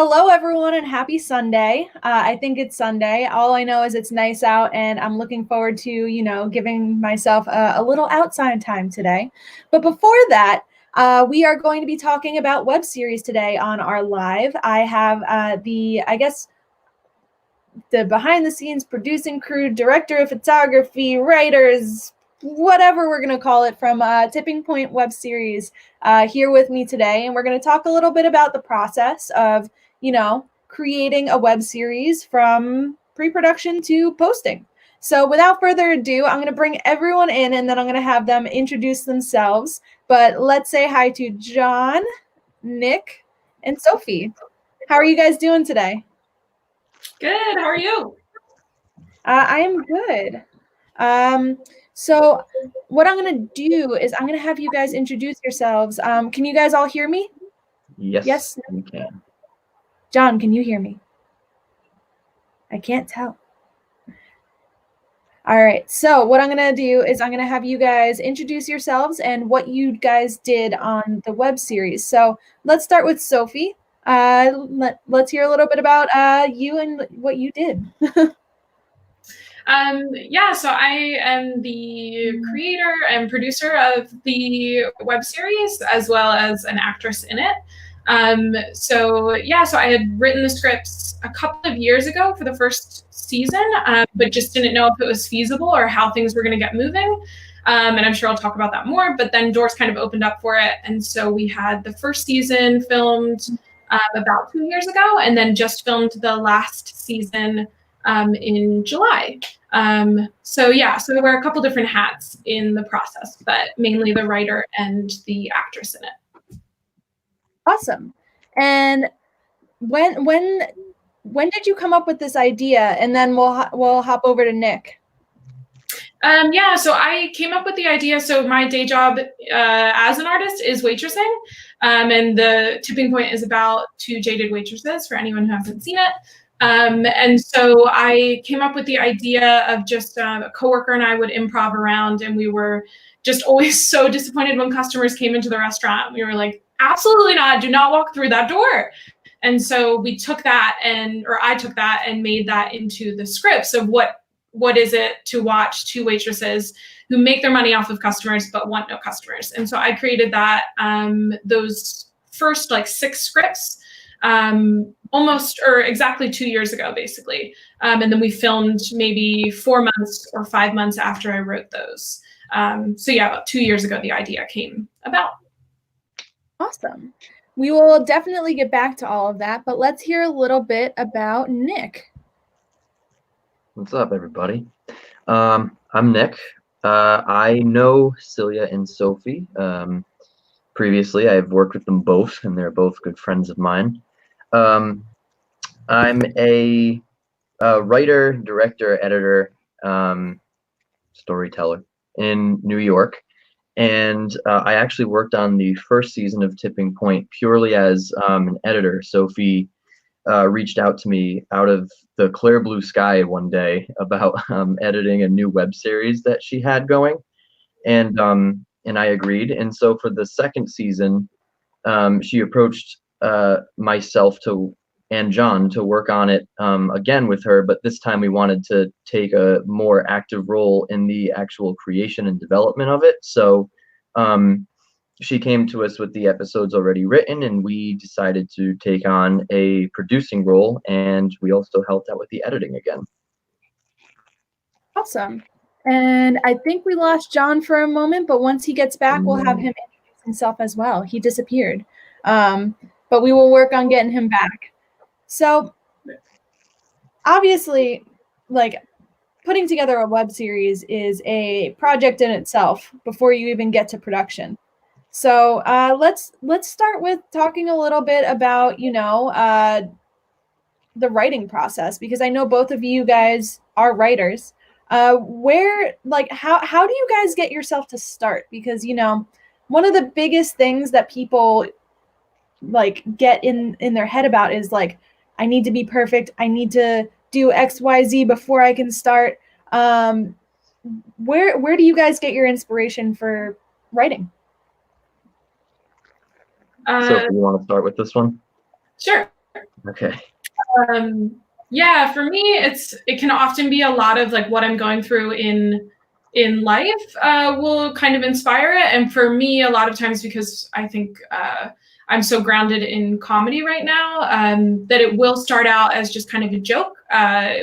Hello, everyone, and happy Sunday. I think it's Sunday. All I know is it's nice out, and I'm looking forward to, giving myself a little outside time today. But before that, we are going to be talking about web series today on our live. I have the behind the scenes producing crew, director of photography, writers, whatever we're going to call it, from Tipping Point web series here with me today. And we're going to talk a little bit about the process of, creating a web series from pre-production to posting. So without further ado, I'm going to bring everyone in and then I'm going to have them introduce themselves. But let's say hi to John, Nick, and Sophie. How are you guys doing today? Good. How are you? I am good. So what I'm going to do is I'm going to have you guys introduce yourselves. Can you guys all hear me? Yes, we can. John, can you hear me? I can't tell. All right. So what I'm going to do is I'm going to have you guys introduce yourselves and what you guys did on the web series. So let's start with Sophie. Let's hear a little bit about you and what you did. So I am the creator and producer of the web series, as well as an actress in it. So I had written the scripts a couple of years ago for the first season, but just didn't know if it was feasible or how things were going to get moving. And I'm sure I'll talk about that more, but then doors kind of opened up for it. And so we had the first season filmed about 2 years ago, and then just filmed the last season in July. So I wear a couple different hats in the process, but mainly the writer and the actress in it. Awesome. And when did you come up with this idea? And then we'll hop over to Nick. So I came up with the idea. So my day job as an artist is waitressing, and the Tipping Point is about two jaded waitresses, for anyone who hasn't seen it. And so I came up with the idea of just a coworker and I would improv around, and we were just always so disappointed when customers came into the restaurant. We were like, absolutely not, do not walk through that door. And so I took that and made that into the scripts of what is it to watch two waitresses who make their money off of customers but want no customers. And so I created that, those first 6 scripts, almost or exactly 2 years ago, basically. And then we filmed maybe 4 months or 5 months after I wrote those. About 2 years ago, the idea came about. Awesome. We will definitely get back to all of that, but let's hear a little bit about Nick. What's up, everybody? I'm Nick. I know Celia and Sophie. Previously, I've worked with them both, and they're both good friends of mine. I'm a writer, director, editor, storyteller in New York. And I actually worked on the first season of Tipping Point purely as an editor. Sophie reached out to me out of the clear blue sky one day about editing a new web series that she had going. And I agreed. And so for the second season, she approached myself and John to work on it again with her, but this time we wanted to take a more active role in the actual creation and development of it. So she came to us with the episodes already written, and we decided to take on a producing role, and we also helped out with the editing again. Awesome. And I think we lost John for a moment, but once he gets back, we'll have him introduce himself as well. He disappeared. But we will work on getting him back. So obviously, putting together a web series is a project in itself before you even get to production. So let's start with talking a little bit about, the writing process, because I know both of you guys are writers. How do you guys get yourself to start? Because, one of the biggest things that people get in their head about is I need to be perfect. I need to do X, Y, Z before I can start. Where do you guys get your inspiration for writing? So, you want to start with this one? Sure. Okay. Yeah, for me, it can often be a lot of like what I'm going through in life will kind of inspire it. And for me, a lot of times, because I think I'm so grounded in comedy right now, that it will start out as just kind of a joke,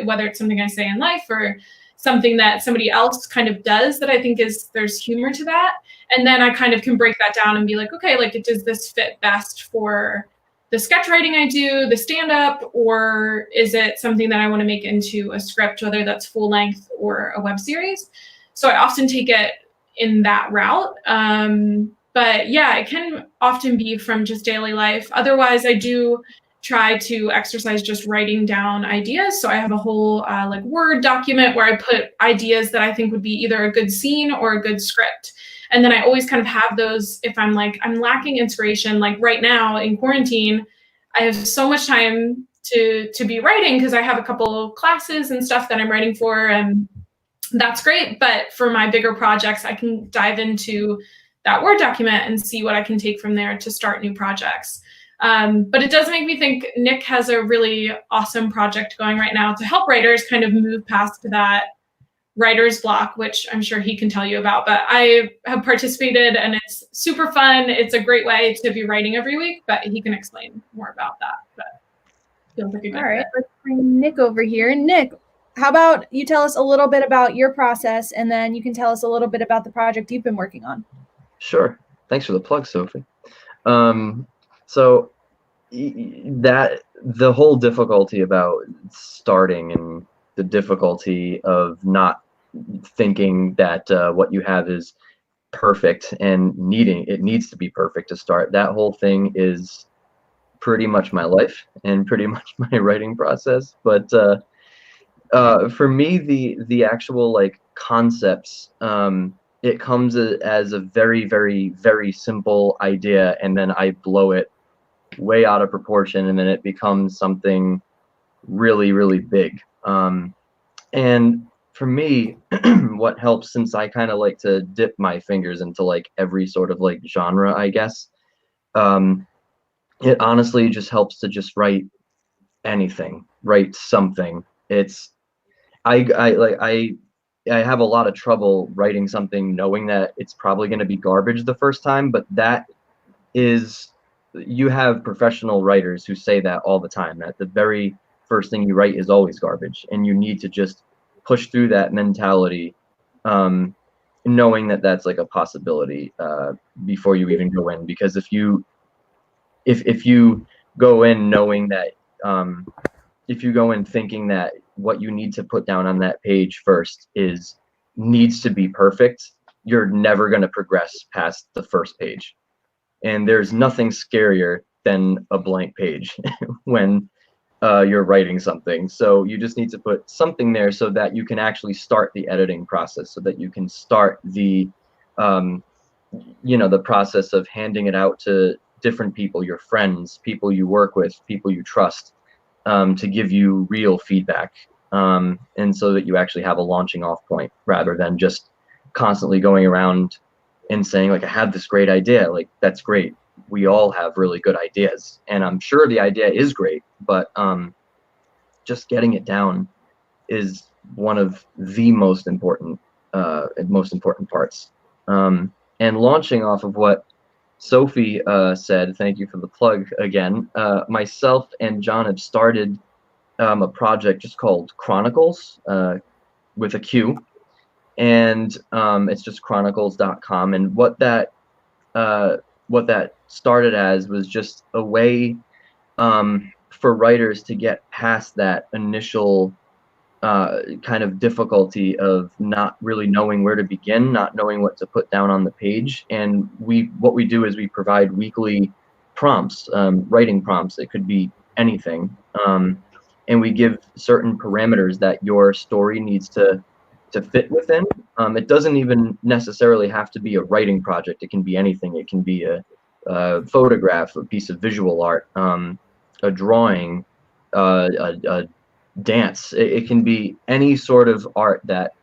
whether it's something I say in life or something that somebody else kind of does that I think there's humor to that. And then I kind of can break that down and be like, okay, like does this fit best for the sketch writing I do, the stand up, or is it something that I want to make into a script, whether that's full length or a web series? So I often take it in that route. But yeah, it can often be from just daily life. Otherwise, I do try to exercise just writing down ideas. So I have a whole like Word document where I put ideas that I think would be either a good scene or a good script. And then I always kind of have those if I'm like, I'm lacking inspiration, like right now in quarantine, I have so much time to be writing because I have a couple classes and stuff that I'm writing for, and that's great. But for my bigger projects, I can dive into that Word document and see what I can take from there to start new projects. But it does make me think Nick has a really awesome project going right now to help writers kind of move past that writer's block, which I'm sure he can tell you about. But I have participated and it's super fun. It's a great way to be writing every week, but he can explain more about that. But feels like a good All right, fit. let's bring Nick over here. Nick, how about you tell us a little bit about your process, and then you can tell us a little bit about the project you've been working on. Sure. Thanks for the plug, Sophie. So that the whole difficulty about starting and the difficulty of not thinking that what you have is perfect and it needs to be perfect to start. That whole thing is pretty much my life and pretty much my writing process. But for me, the actual like concepts, it comes as a very, very, very simple idea, and then I blow it way out of proportion, and then it becomes something really, really big. And for me, what helps, since I kind of like to dip my fingers into like every sort of like genre, I guess, it honestly just helps to just write anything, write something. I have a lot of trouble writing something knowing that it's probably going to be garbage the first time, but that is, you have professional writers who say that all the time, that the very first thing you write is always garbage, and you need to just push through that mentality, knowing that that's like a possibility before you even go in. Because if you go in knowing that, if you go in thinking that what you need to put down on that page first needs to be perfect, you're never going to progress past the first page. And there's nothing scarier than a blank page when you're writing something. So you just need to put something there so that you can actually start the editing process, so that you can start the the process of handing it out to different people, your friends, people you work with, people you trust, to give you real feedback, and so that you actually have a launching off point, rather than just constantly going around and saying like, I have this great idea. Like, that's great. We all have really good ideas, and I'm sure the idea is great, but just getting it down is one of the most important parts. And launching off of what Sophie said, thank you for the plug again. Myself and John have started a project just called Chronicles, with a Q, and it's just chronicles.com. And what that started as was just a way for writers to get past that initial kind of difficulty of not really knowing where to begin, not knowing what to put down on the page. And what we do is we provide weekly prompts, writing prompts. It could be anything, and we give certain parameters that your story needs to fit within. It doesn't even necessarily have to be a writing project. It can be anything. It can be a photograph, a piece of visual art, a drawing, a dance. It can be any sort of art that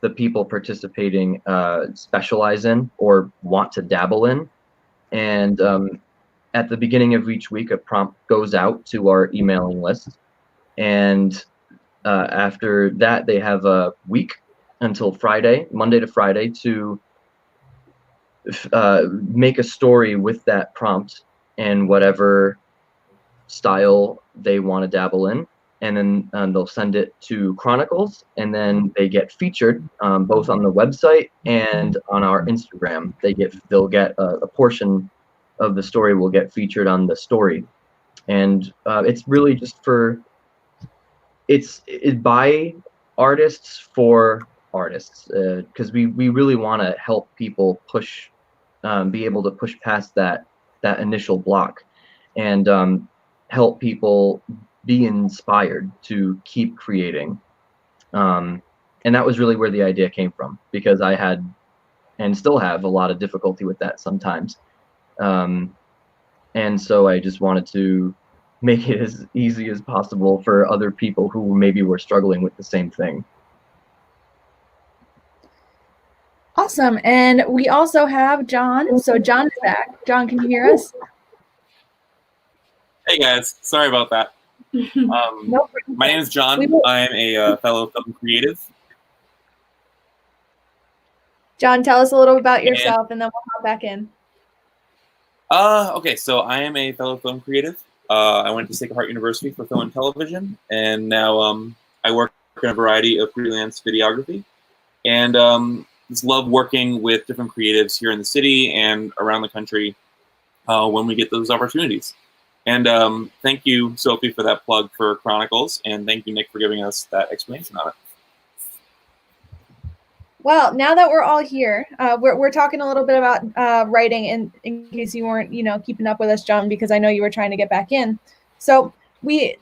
the people participating specialize in or want to dabble in. And at the beginning of each week, a prompt goes out to our emailing list. And after that, they have a week until Friday, Monday to Friday, to make a story with that prompt and whatever style they want to dabble in. And then they'll send it to Chronicles, and then they get featured both on the website and on our Instagram. They'll get a portion of the story will get featured on the story, and it's really just it's by artists for artists, because we really want to help people be able to push past that initial block, and help people be inspired to keep creating. And that was really where the idea came from, because I had and still have a lot of difficulty with that sometimes. And so I just wanted to make it as easy as possible for other people who maybe were struggling with the same thing. Awesome. And we also have John. So John is back. John, can you hear us? Hey guys, sorry about that. Nope. My name is John. I am a fellow film creative. John, tell us a little about yourself, and then we'll hop back in. Okay, so I am a fellow film creative. I went to Sacred Heart University for film and television, and now I work in a variety of freelance videography, and just love working with different creatives here in the city and around the country when we get those opportunities. And thank you, Sophie, for that plug for Chronicles, and thank you, Nick, for giving us that explanation on it. Well, now that we're all here, we're talking a little bit about writing, in case you weren't, keeping up with us, John, because I know you were trying to get back in. So we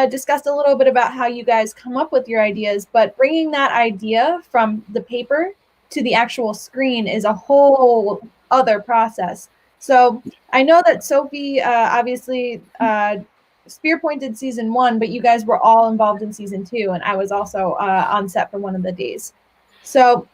discussed a little bit about how you guys come up with your ideas, but bringing that idea from the paper to the actual screen is a whole other process. So I know that Sophie obviously spear-pointed season 1, but you guys were all involved in season 2, and I was also on set for one of the days. So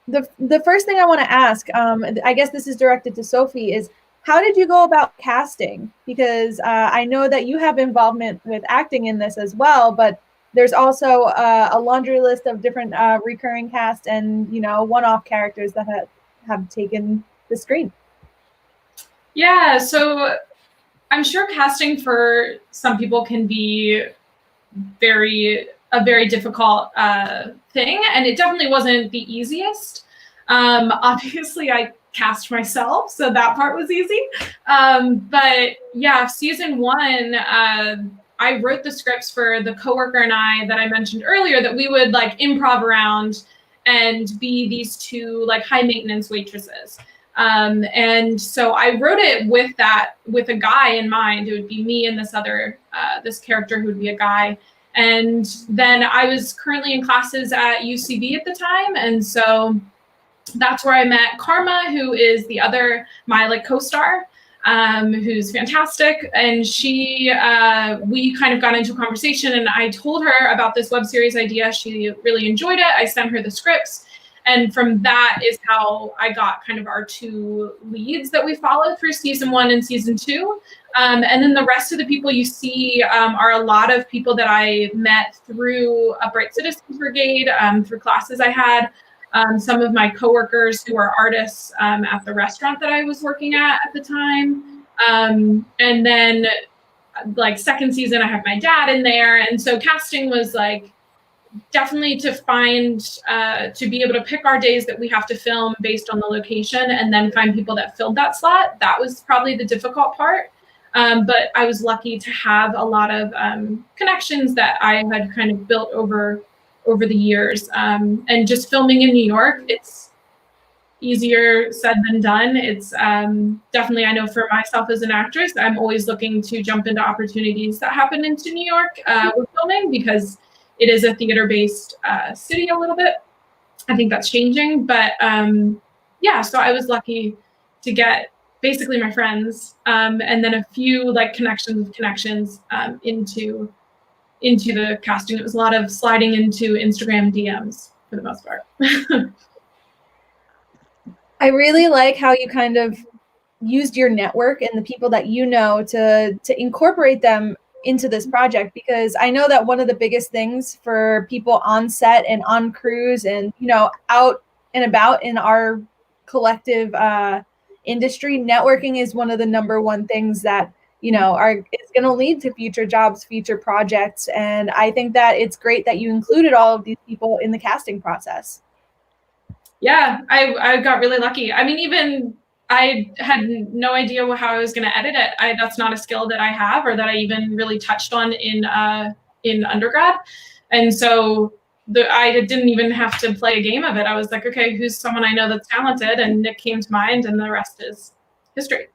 the first thing I want to ask, I guess this is directed to Sophie, is how did you go about casting? Because I know that you have involvement with acting in this as well, but there's also a laundry list of different recurring cast and one-off characters that have taken the screen. Yeah, so I'm sure casting for some people can be a very difficult thing, and it definitely wasn't the easiest. Obviously, I cast myself, so that part was easy. But yeah, season 1, I wrote the scripts for the coworker and I that I mentioned earlier, that we would like improv around and be these two like high maintenance waitresses. And so I wrote it with a guy in mind. It would be me and this character who would be a guy. And then I was currently in classes at UCB at the time. And so that's where I met Karma, who is my co-star, who's fantastic. And we kind of got into a conversation, and I told her about this web series idea. She really enjoyed it. I sent her the scripts. And from that is how I got kind of our 2 leads that we followed through season 1 and season 2. And then the rest of the people you see are a lot of people that I met through Upright Citizens Brigade, through classes I had. Some of my coworkers who are artists at the restaurant that I was working at the time. And then like second season, I have my dad in there. And so casting was like, definitely to find, to be able to pick our days that we have to film based on the location, and then find people that filled that slot. That was probably the difficult part. But I was lucky to have a lot of connections that I had kind of built over the years. And just filming in New York, it's easier said than done. It's definitely, I know for myself as an actress, I'm always looking to jump into opportunities that happen into New York with filming, because it is a theater-based city a little bit. I think that's changing, but yeah, so I was lucky to get basically my friends and then a few like connections into the casting. It was a lot of sliding into Instagram DMs for the most part. I really like how you kind of used your network and the people that you know to incorporate them into this project? Because I know that one of the biggest things for people on set and on crews and, you know, out and about in our collective industry, networking is one of the number one things that, you know, is going to lead to future jobs, future projects. And I think that it's great that you included all of these people in the casting process. Yeah, I got really lucky. I mean, even I had no idea how I was going to edit it. That's not a skill that I have or that I even really touched on in undergrad. And so I didn't even have to play a game of it. I was like, okay, who's someone I know that's talented? And Nick came to mind, and the rest is history.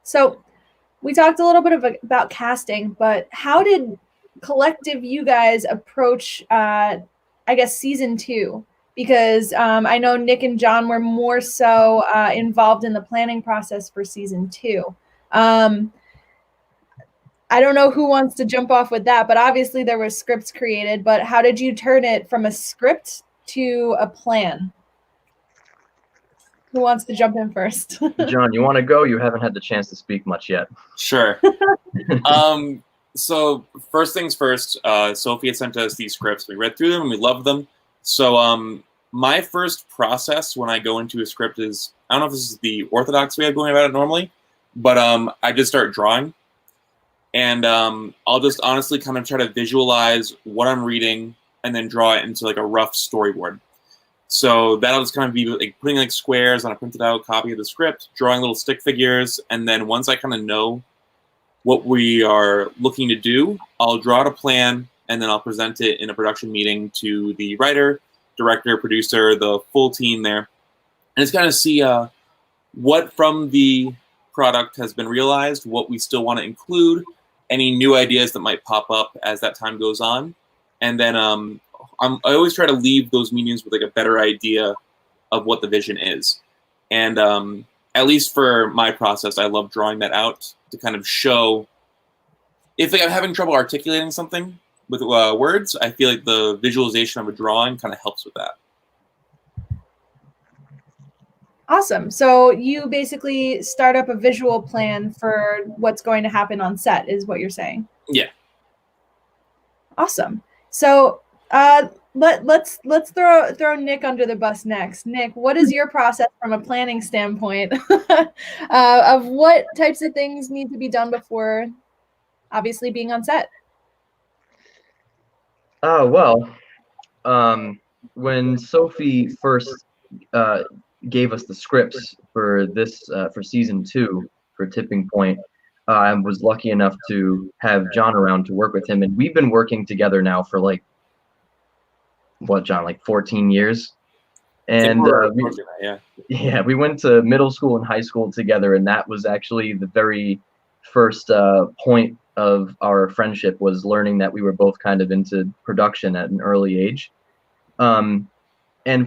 So we talked a little bit about casting, but how did collective you guys approach, I guess, season 2? Because I know Nick and John were more so involved in the planning process for season 2. I don't know who wants to jump off with that, but obviously there were scripts created, but how did you turn it from a script to a plan? Who wants to jump in first? John, you want to go? You haven't had the chance to speak much yet. Sure. So first things first, Sophie had sent us these scripts. We read through them and we loved them. So my first process when I go into a script is, I don't know if this is the orthodox way of going about it normally, but I just start drawing. And I'll just honestly kind of try to visualize what I'm reading and then draw it into like a rough storyboard. So that'll just kind of be like putting like squares on a printed out copy of the script, drawing little stick figures, and then once I kind of know what we are looking to do, I'll draw out a plan, and then I'll present it in a production meeting to the writer, director, producer, the full team there. And it's kind of see what from the product has been realized, what we still want to include, any new ideas that might pop up as that time goes on. And then I always try to leave those meetings with like a better idea of what the vision is. And at least for my process, I love drawing that out to kind of show if like, I'm having trouble articulating something with words, I feel like the visualization of a drawing kind of helps with that. Awesome. So you basically start up a visual plan for what's going to happen on set, is what you're saying? Yeah. Awesome. So let's throw Nick under the bus next. Nick, what is your process from a planning standpoint of what types of things need to be done before obviously being on set? Well, when Sophie first gave us the scripts for this for season 2 for Tipping Point, I was lucky enough to have John around to work with him, and we've been working together now for like what, John, like 14 years. And we went to middle school and high school together, and that was actually the very first point of our friendship, was learning that we were both kind of into production at an early age. And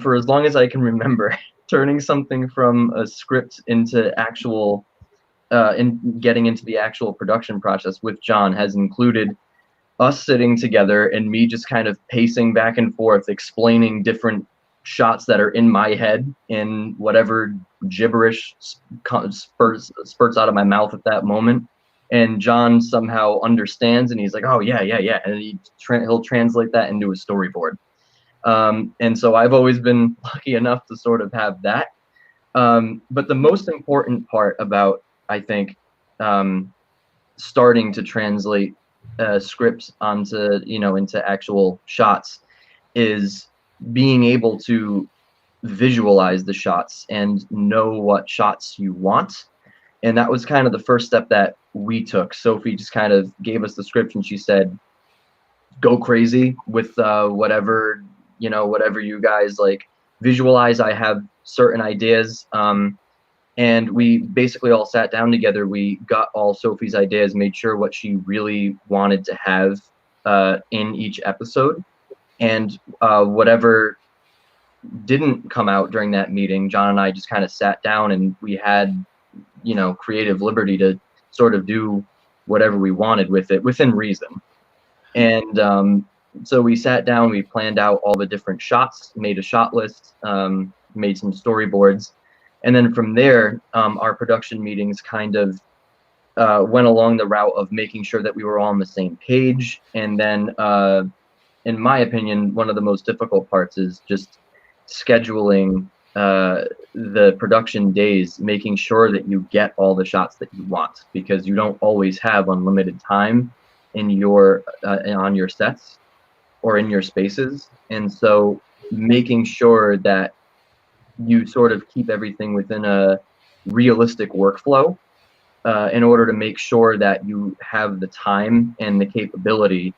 for as long as I can remember, turning something from a script into actual, in getting into the actual production process with John has included us sitting together and me just kind of pacing back and forth, explaining different shots that are in my head in whatever gibberish spurts out of my mouth at that moment. And John somehow understands, and he's like, oh, yeah. And he'll translate that into a storyboard. And so I've always been lucky enough to sort of have that. But the most important part about, I think, starting to translate scripts onto, into actual shots is being able to visualize the shots and know what shots you want. And that was kind of the first step that we took. Sophie just kind of gave us the script and she said, go crazy with whatever you guys like visualize. I have certain ideas. And we basically all sat down together. We got all Sophie's ideas, made sure what she really wanted to have in each episode. And whatever didn't come out during that meeting, John and I just kind of sat down and we had, creative liberty to sort of do whatever we wanted with it within reason. And so we sat down, we planned out all the different shots, made a shot list, made some storyboards. And then from there, our production meetings kind of went along the route of making sure that we were all on the same page. And then, in my opinion, one of the most difficult parts is just scheduling the production days, making sure that you get all the shots that you want, because you don't always have unlimited time in your on your sets or in your spaces. And so making sure that you sort of keep everything within a realistic workflow in order to make sure that you have the time and the capability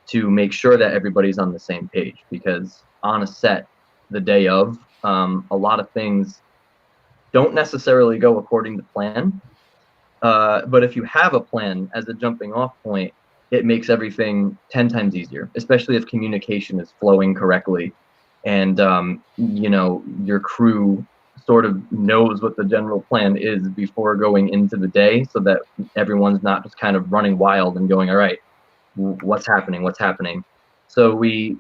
to make sure that everybody's on the same page. Because on a set the day of, a lot of things don't necessarily go according to plan. But if you have a plan as a jumping off point, it makes everything 10 times easier, especially if communication is flowing correctly and you know, your crew sort of knows what the general plan is before going into the day, so that everyone's not just kind of running wild and going, all right, what's happening. So we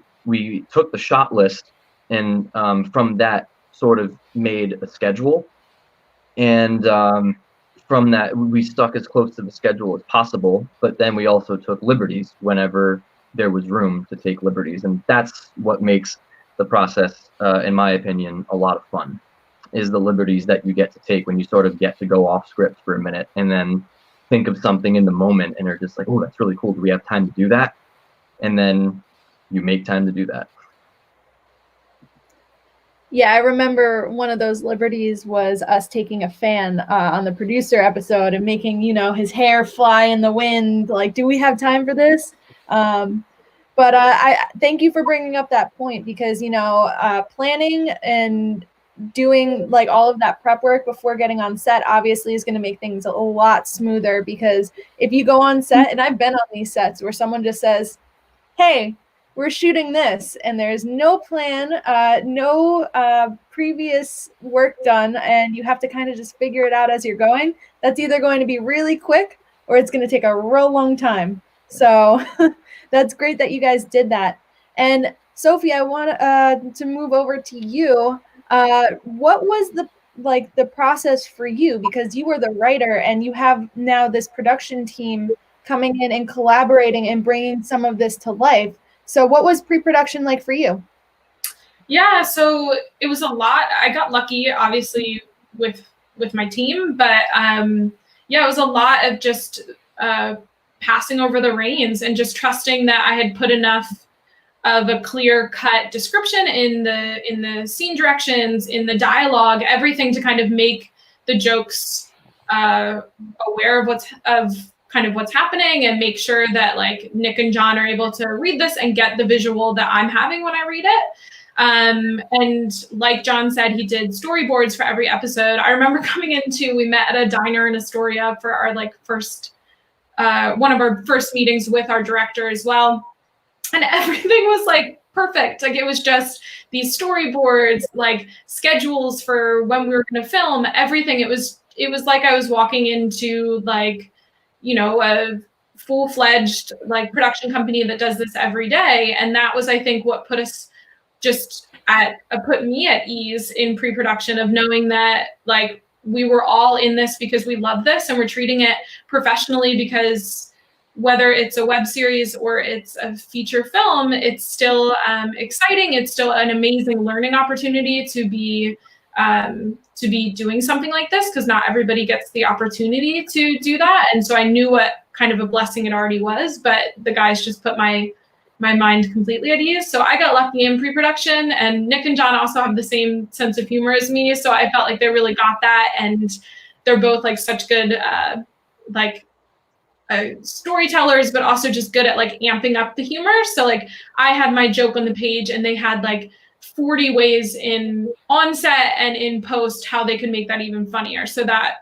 took the shot list and from that sort of made a schedule, and from that we stuck as close to the schedule as possible, but then we also took liberties whenever there was room to take liberties. And that's what makes the process, in my opinion, a lot of fun, is the liberties that you get to take when you sort of get to go off script for a minute and then think of something in the moment and are just like, oh, that's really cool. Do we have time to do that? And then you make time to do that. Yeah, I remember one of those liberties was us taking a fan on the producer episode and making, you know, his hair fly in the wind. Like, do we have time for this? But I thank you for bringing up that point, because, you know, planning and doing like all of that prep work before getting on set obviously is going to make things a lot smoother. Because if you go on set, and I've been on these sets where someone just says, hey, we're shooting this, and there's no plan, no previous work done, and you have to kind of just figure it out as you're going. That's either going to be really quick or it's going to take a real long time. So that's great that you guys did that. And Sophie, I want to move over to you. What was the process for you? Because you were the writer and you have now this production team coming in and collaborating and bringing some of this to life. So what was pre-production like for you? Yeah, so it was a lot. I got lucky, obviously, with my team, but yeah, it was a lot of just passing over the reins and just trusting that I had put enough of a clear-cut description in the scene directions, in the dialogue, everything to kind of make the jokes aware of what's happening, and make sure that like Nick and John are able to read this and get the visual that I'm having when I read it. And like John said, he did storyboards for every episode. I remember we met at a diner in Astoria for our first one of our first meetings with our director as well. And everything was like perfect. Like, it was just these storyboards, like schedules for when we were going to film, everything. It was like I was walking into like, you know, a full-fledged like production company that does this every day. And that was, I think, what put me at ease in pre-production, of knowing that like we were all in this because we love this and we're treating it professionally, because whether it's a web series or it's a feature film, it's still exciting. It's still an amazing learning opportunity to be doing something like this, because not everybody gets the opportunity to do that. And so I knew what kind of a blessing it already was, but the guys just put my mind completely at ease. So I got lucky in pre-production, and Nick and John also have the same sense of humor as me. So I felt like they really got that. And they're both like such good, storytellers, but also just good at like amping up the humor. So like I had my joke on the page and they had like 40 ways on set and in post how they could make that even funnier. So that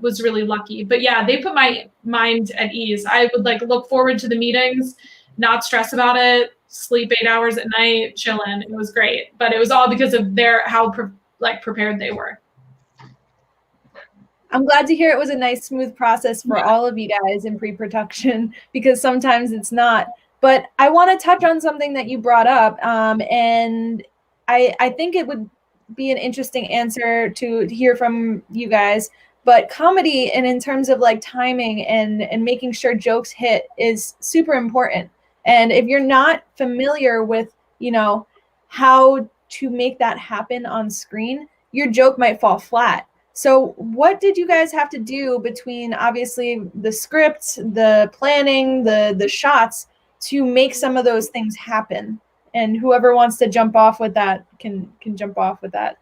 was really lucky. But yeah, they put my mind at ease. I would like look forward to the meetings, not stress about it, sleep 8 hours at night, chilling. It was great. But it was all because of how prepared they were. I'm glad to hear it was a nice, smooth process for all of you guys in pre-production, because sometimes it's not. But I want to touch on something that you brought up, and I think it would be an interesting answer to hear from you guys. But comedy, and in terms of like timing and making sure jokes hit, is super important. And if you're not familiar with, you know, how to make that happen on screen, your joke might fall flat. So what did you guys have to do between obviously the script, the planning, the shots to make some of those things happen? And whoever wants to jump off with that can jump off with that.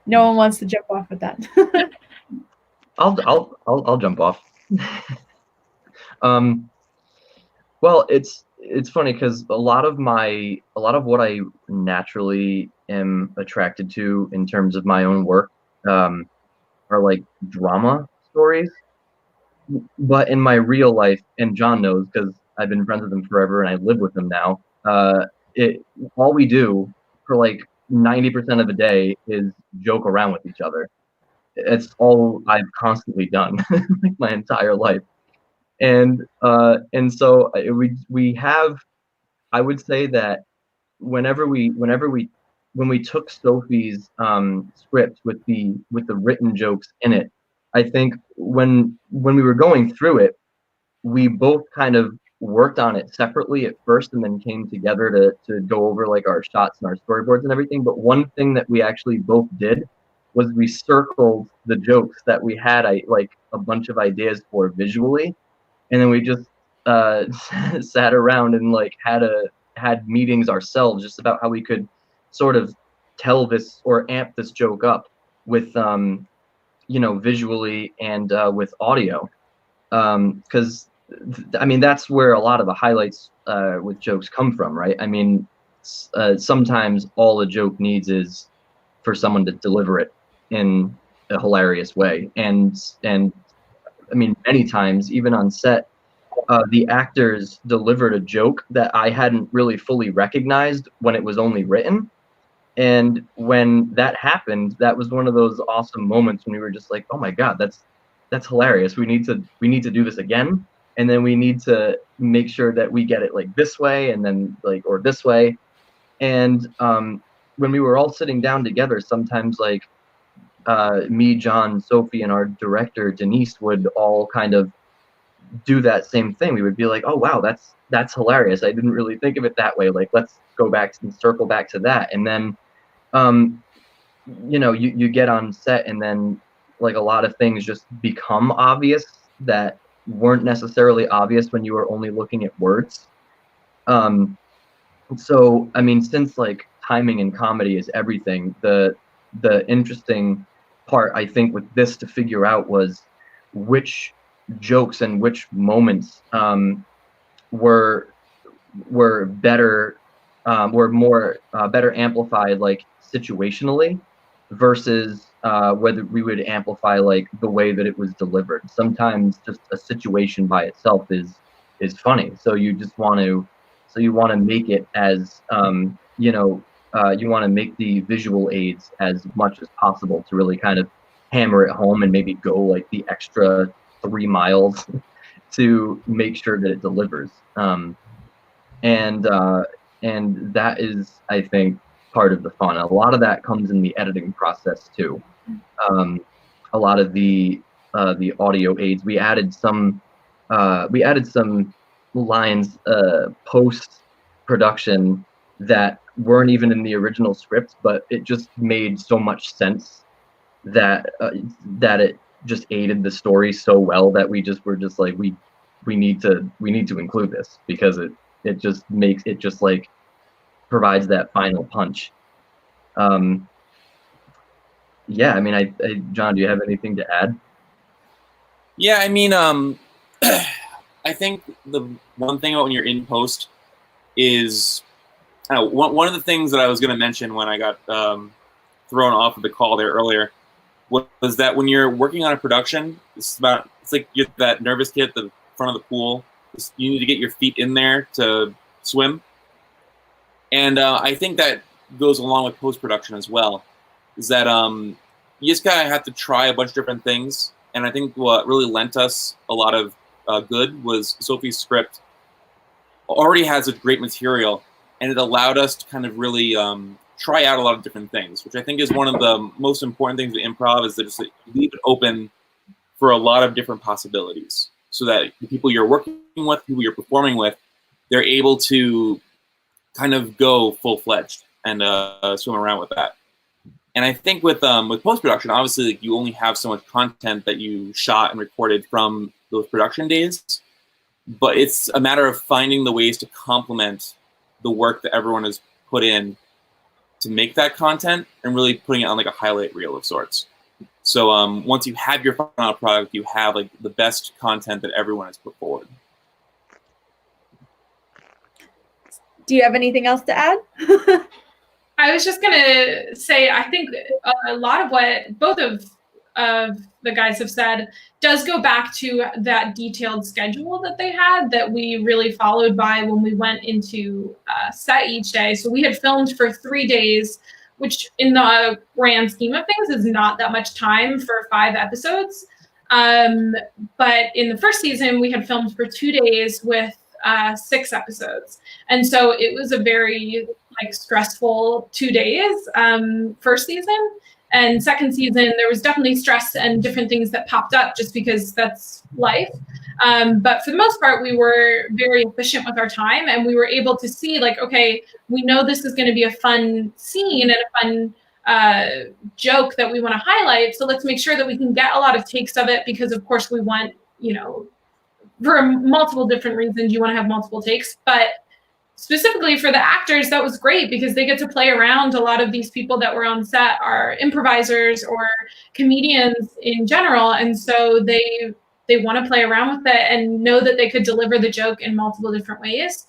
No one wants to jump off with that. I'll jump off. Well, it's funny because a lot of what I naturally am attracted to in terms of my own work are like drama stories. But in my real life, and John knows because I've been friends with him forever and I live with him now, all we do for like 90% of the day is joke around with each other. It's all I've constantly done like my entire life. And so we have, I would say that when we took Sophie's script with the written jokes in it, I think when we were going through it, we both kind of worked on it separately at first and then came together to go over like our shots and our storyboards and everything. But one thing that we actually both did was we circled the jokes that we had like a bunch of ideas for visually, and then we just sat around and like had meetings ourselves just about how we could sort of tell this or amp this joke up with visually and with audio, because I mean that's where a lot of the highlights with jokes come from, right? I mean sometimes all a joke needs is for someone to deliver it in a hilarious way, and I mean many times even on set the actors delivered a joke that I hadn't really fully recognized when it was only written. And when that happened, that was one of those awesome moments when we were just like, oh my God, that's hilarious. We need to do this again. And then we need to make sure that we get it like this way and then like, or this way. And when we were all sitting down together, sometimes like me, John, Sophie, and our director, Denise, would all kind of do that same thing. We would be like, oh wow, that's hilarious. I didn't really think of it that way. Like, let's go back and circle back to that. And then you get on set and then like a lot of things just become obvious that weren't necessarily obvious when you were only looking at words. So I mean, since like timing in comedy is everything, the interesting part I think with this to figure out was which jokes and which moments were better, were more better amplified like situationally versus whether we would amplify like the way that it was delivered. Sometimes just a situation by itself is funny, so you want to make it as you want to make the visual aids as much as possible to really kind of hammer it home and maybe go like the extra 3 miles to make sure that it delivers. And that is, I think, part of the fun. A lot of that comes in the editing process too. A lot of the audio aids, we added some lines post production that weren't even in the original script, but it just made so much sense that it just aided the story so well that we were just like we need to include this because it just makes it just like provides that final punch. Yeah, I mean, I John, do you have anything to add? Yeah, I mean, I think the one thing about when you're in post is one of the things that I was going to mention when I got thrown off of the call there earlier was that when you're working on a production, it's like you're that nervous kid at the front of the pool. You need to get your feet in there to swim. And I think that goes along with post-production as well, is that you just kind of have to try a bunch of different things. And I think what really lent us a lot of good was Sophie's script already has a great material, and it allowed us to kind of really try out a lot of different things, which I think is one of the most important things with improv, is that just leave it open for a lot of different possibilities, so that the people you're working with, people you're performing with, they're able to kind of go full-fledged and swim around with that. And I think with post-production, obviously, like, you only have so much content that you shot and recorded from those production days, but it's a matter of finding the ways to complement the work that everyone has put in to make that content and really putting it on like a highlight reel of sorts. So once you have your final product, you have like the best content that everyone has put forward. Do you have anything else to add? I was just gonna say, I think a lot of what both of the guys have said does go back to that detailed schedule that they had, that we really followed by when we went into set each day. So we had filmed for 3 days, which in the grand scheme of things is not that much time for 5 episodes. But in the first season, we had filmed for 2 days with 6 episodes. And so it was a very like stressful 2 days, first season. And second season, there was definitely stress and different things that popped up just because that's life. But for the most part, we were very efficient with our time, and we were able to see like, okay, we know this is going to be a fun scene and a fun joke that we want to highlight. So let's make sure that we can get a lot of takes of it, because of course we want, you know, for multiple different reasons, you want to have multiple takes. But specifically for the actors, that was great because they get to play around. A lot of these people that were on set are improvisers or comedians in general. And so they want to play around with it and know that they could deliver the joke in multiple different ways.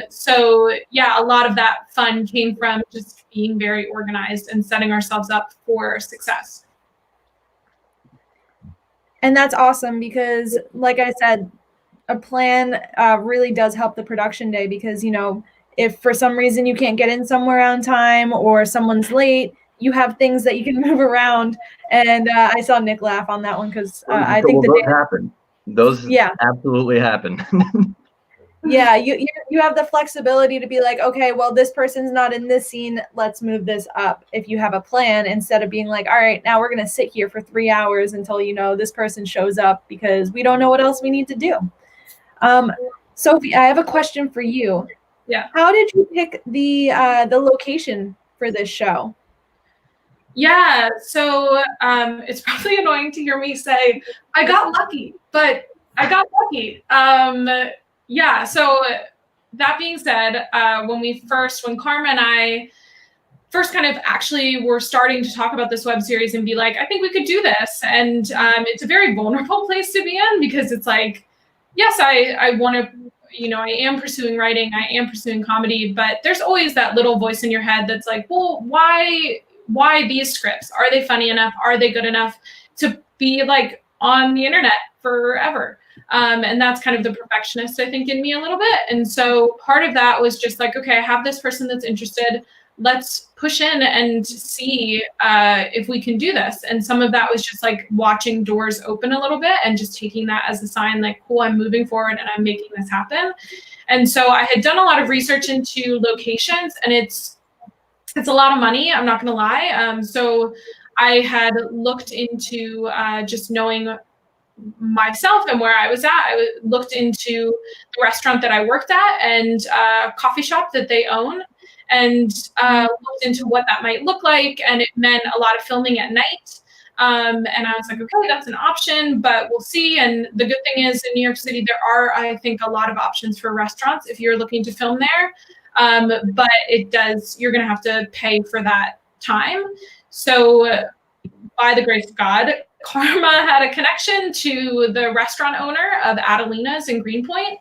So yeah, a lot of that fun came from just being very organized and setting ourselves up for success. And that's awesome because, like I said, a plan really does help the production day, because, you know, if for some reason you can't get in somewhere on time or someone's late, you have things that you can move around. And I saw Nick laugh on that one because I think those happen. Those absolutely happen. Yeah, you have the flexibility to be like, okay, well, this person's not in this scene, let's move this up, if you have a plan, instead of being like, all right, now we're going to sit here for 3 hours until, you know, this person shows up, because we don't know what else we need to do. Sophie, I have a question for you. Yeah. How did you pick the location for this show? Yeah, so it's probably annoying to hear me say I got lucky, but I got lucky. Yeah, so that being said, when Karma and I first kind of actually were starting to talk about this web series and be like, I think we could do this. And it's a very vulnerable place to be in, because it's like, yes, I want to, you know, I am pursuing writing, I am pursuing comedy, but there's always that little voice in your head that's like, well, why these scripts? Are they funny enough? Are they good enough to be like on the internet forever? And that's kind of the perfectionist, I think, in me a little bit. And so part of that was just like, okay, I have this person that's interested. Let's push in and see if we can do this. And some of that was just like watching doors open a little bit and just taking that as a sign, like, cool, I'm moving forward and I'm making this happen. And so I had done a lot of research into locations, and it's a lot of money, I'm not going to lie. So I had looked into just knowing myself and where I was at. I looked into the restaurant that I worked at and a coffee shop that they own, and looked into what that might look like. And it meant a lot of filming at night. And I was like, okay, that's an option, but we'll see. And the good thing is, in New York City, there are, I think, a lot of options for restaurants if you're looking to film there. But you're going to have to pay for that time. So by the grace of God, Karma had a connection to the restaurant owner of Adelina's in Greenpoint,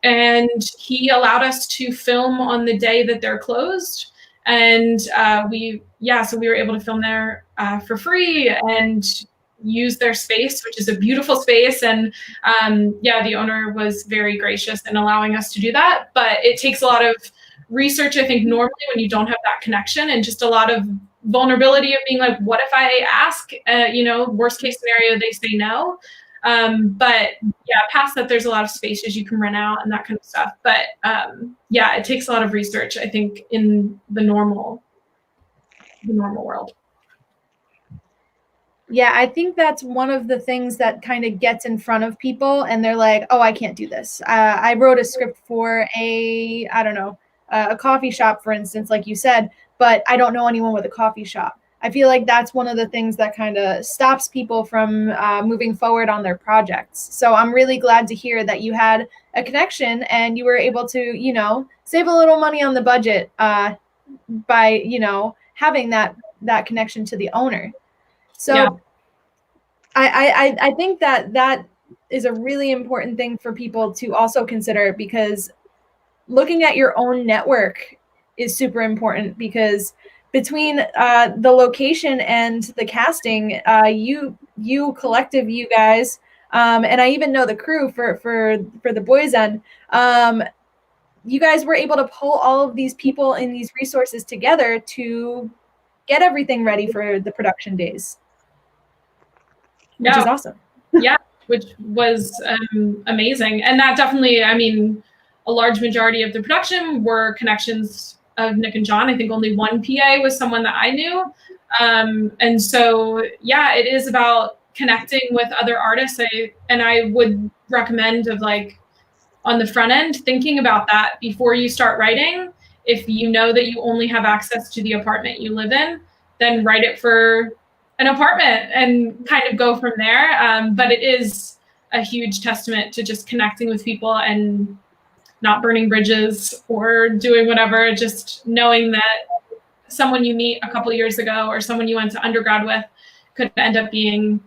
and he allowed us to film on the day that they're closed. And so we were able to film there for free and use their space, which is a beautiful space. And the owner was very gracious in allowing us to do that. But it takes a lot of research, I think, normally when you don't have that connection, and just a lot of vulnerability of being like, what if I ask, worst case scenario, they say no. But yeah, past that, there's a lot of spaces you can rent out and that kind of stuff. But it takes a lot of research, I think, in the normal the normal world. Yeah, I think that's one of the things that kind of gets in front of people, and they're like, "Oh, I can't do this." I wrote a script for a coffee shop, for instance, like you said, but I don't know anyone with a coffee shop. I feel like that's one of the things that kind of stops people from moving forward on their projects. So I'm really glad to hear that you had a connection and you were able to, save a little money on the budget by, having that connection to the owner. So Yeah. I think that is a really important thing for people to also consider, because looking at your own network is super important, because between the location and the casting, you guys, and I even know the crew for the boys' end, you guys were able to pull all of these people and these resources together to get everything ready for the production days, which is awesome. Yeah, which was amazing. And that definitely, I mean, a large majority of the production were connections of Nick and John. I think only one PA was someone that I knew. And so, yeah, it is about connecting with other artists. And I would recommend of like on the front end, thinking about that before you start writing. If you know that you only have access to the apartment you live in, then write it for an apartment and kind of go from there. But it is a huge testament to just connecting with people and not burning bridges or doing whatever, just knowing that someone you meet a couple years ago or someone you went to undergrad with could end up being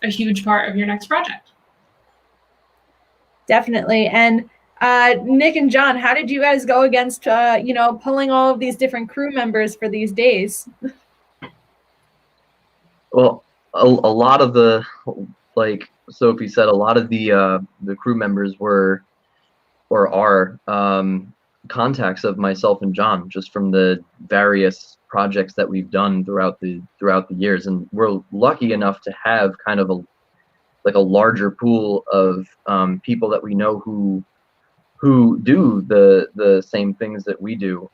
a huge part of your next project. Definitely. And Nick and John, how did you guys go against, pulling all of these different crew members for these days? Well, a lot of the, like Sophie said, a lot of the crew members were or are contacts of myself and John, just from the various projects that we've done throughout the years, and we're lucky enough to have kind of a larger pool of people that we know who do the same things that we do,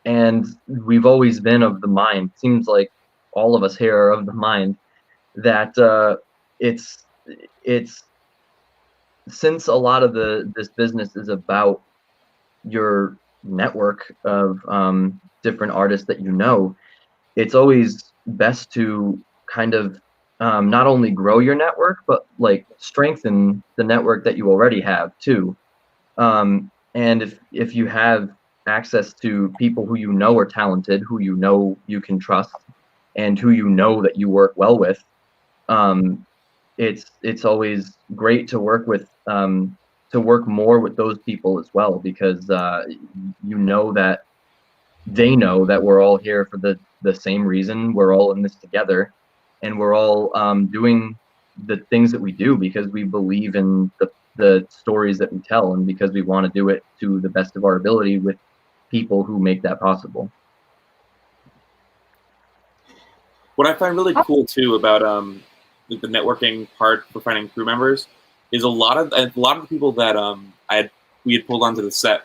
and we've always been of the mind. Seems like all of us here are of the mind that it's since a lot of this business is about your network of different artists that you know, it's always best to kind of not only grow your network, but like strengthen the network that you already have too. And if you have access to people who you know are talented, who you know you can trust, and who you know that you work well with, it's always great to work with, to work more with those people as well, because you know that they know that we're all here for the same reason. We're all in this together, and we're all doing the things that we do because we believe in the stories that we tell, and because we want to do it to the best of our ability with people who make that possible. What I find really cool too about the networking part for finding crew members is a lot of the people that we had pulled onto the set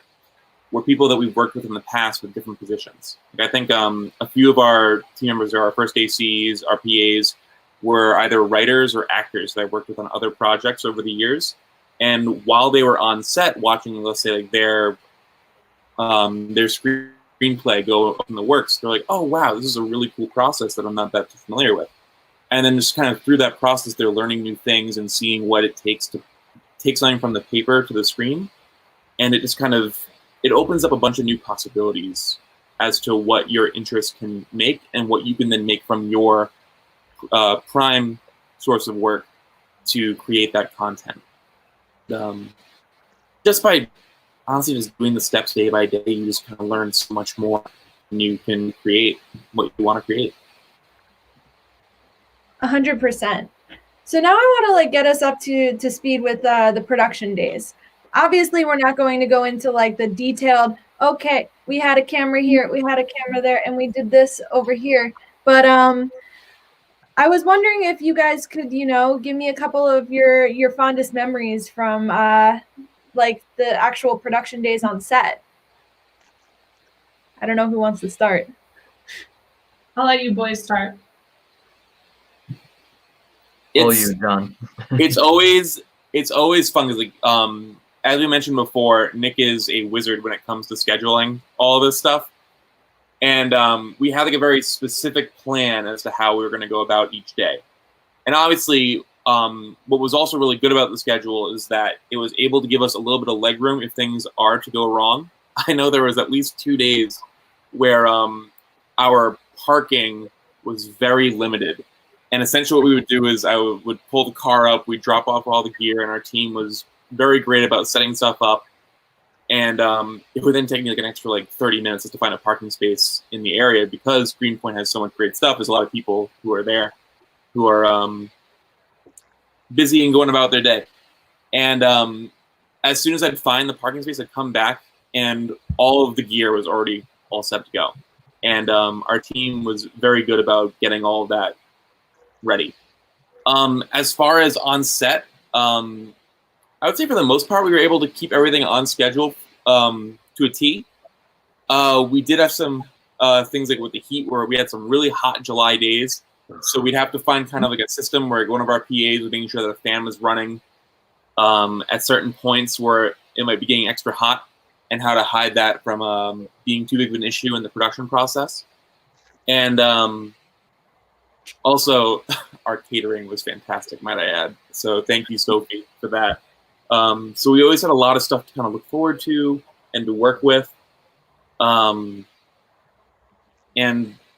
were people that we've worked with in the past with different positions. Like I think a few of our team members, our first ACs, our PAs, were either writers or actors that I worked with on other projects over the years. And while they were on set watching, let's say, like their screenplay go up in the works, they're like, "Oh wow, this is a really cool process that I'm not that familiar with." And then just kind of through that process, they're learning new things and seeing what it takes to take something from the paper to the screen. And it just kind of, it opens up a bunch of new possibilities as to what your interest can make and what you can then make from your prime source of work to create that content. Just by honestly just doing the steps day by day, you just kind of learn so much more, and you can create what you want to create. 100%. So now I want to like get us up to speed with the production days. Obviously, we're not going to go into like the detailed, okay, we had a camera here, we had a camera there, and we did this over here. But I was wondering if you guys could, give me a couple of your fondest memories from like the actual production days on set. I don't know who wants to start. I'll let you boys start. All It's you, John. it's always fun because, like, as we mentioned before, Nick is a wizard when it comes to scheduling all of this stuff, and we had like a very specific plan as to how we were going to go about each day. And obviously, what was also really good about the schedule is that it was able to give us a little bit of leg room if things are to go wrong. I know there was at least 2 days where our parking was very limited. And essentially what we would do is I would pull the car up, we'd drop off all the gear, and our team was very great about setting stuff up. And it would then take me like an extra like 30 minutes just to find a parking space in the area because Greenpoint has so much great stuff. There's a lot of people who are there who are busy and going about their day. And as soon as I'd find the parking space, I'd come back and all of the gear was already all set to go. And our team was very good about getting all of that ready. As far as on set, I would say for the most part, we were able to keep everything on schedule to a T. We did have some things like with the heat where we had some really hot July days. So we'd have to find kind of like a system where one of our PAs was making sure that the fan was running at certain points where it might be getting extra hot and how to hide that from being too big of an issue in the production process. And also, our catering was fantastic, might I add. So thank you, Sophie, for that. So we always had a lot of stuff to kind of look forward to and to work with. And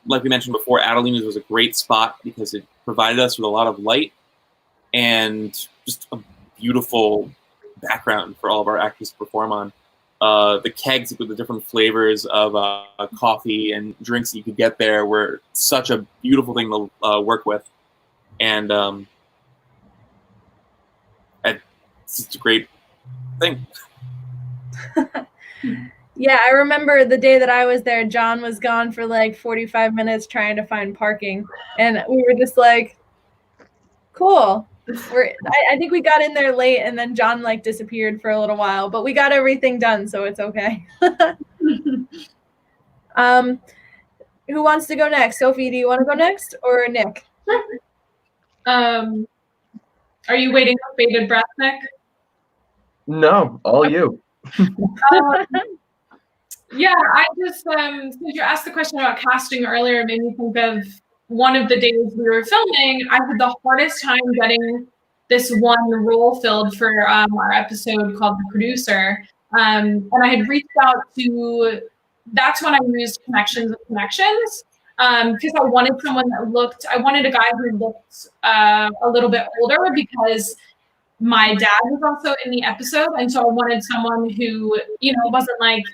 like we mentioned before, Adelina's was a great spot because it provided us with a lot of light and just a beautiful background for all of our actors to perform on. The kegs with the different flavors of coffee and drinks that you could get there were such a beautiful thing to work with. And it's just a great thing. Yeah, I remember the day that I was there, John was gone for like 45 minutes trying to find parking. And we were just like, cool. I think we got in there late and then John like disappeared for a little while, but we got everything done, so it's okay. Who wants to go next? Sophie, do you want to go next or Nick? Are you waiting for bated breath, Nick? No, all you. Yeah, I just since you asked the question about casting earlier, it made me think of one of the days we were filming. I had the hardest time getting this one role filled for our episode called The Producer. And I had reached out to, that's when I used Connections with Connections, because I wanted someone that looked, I wanted a guy who looked a little bit older because my dad was also in the episode. And so I wanted someone who, you know, wasn't like,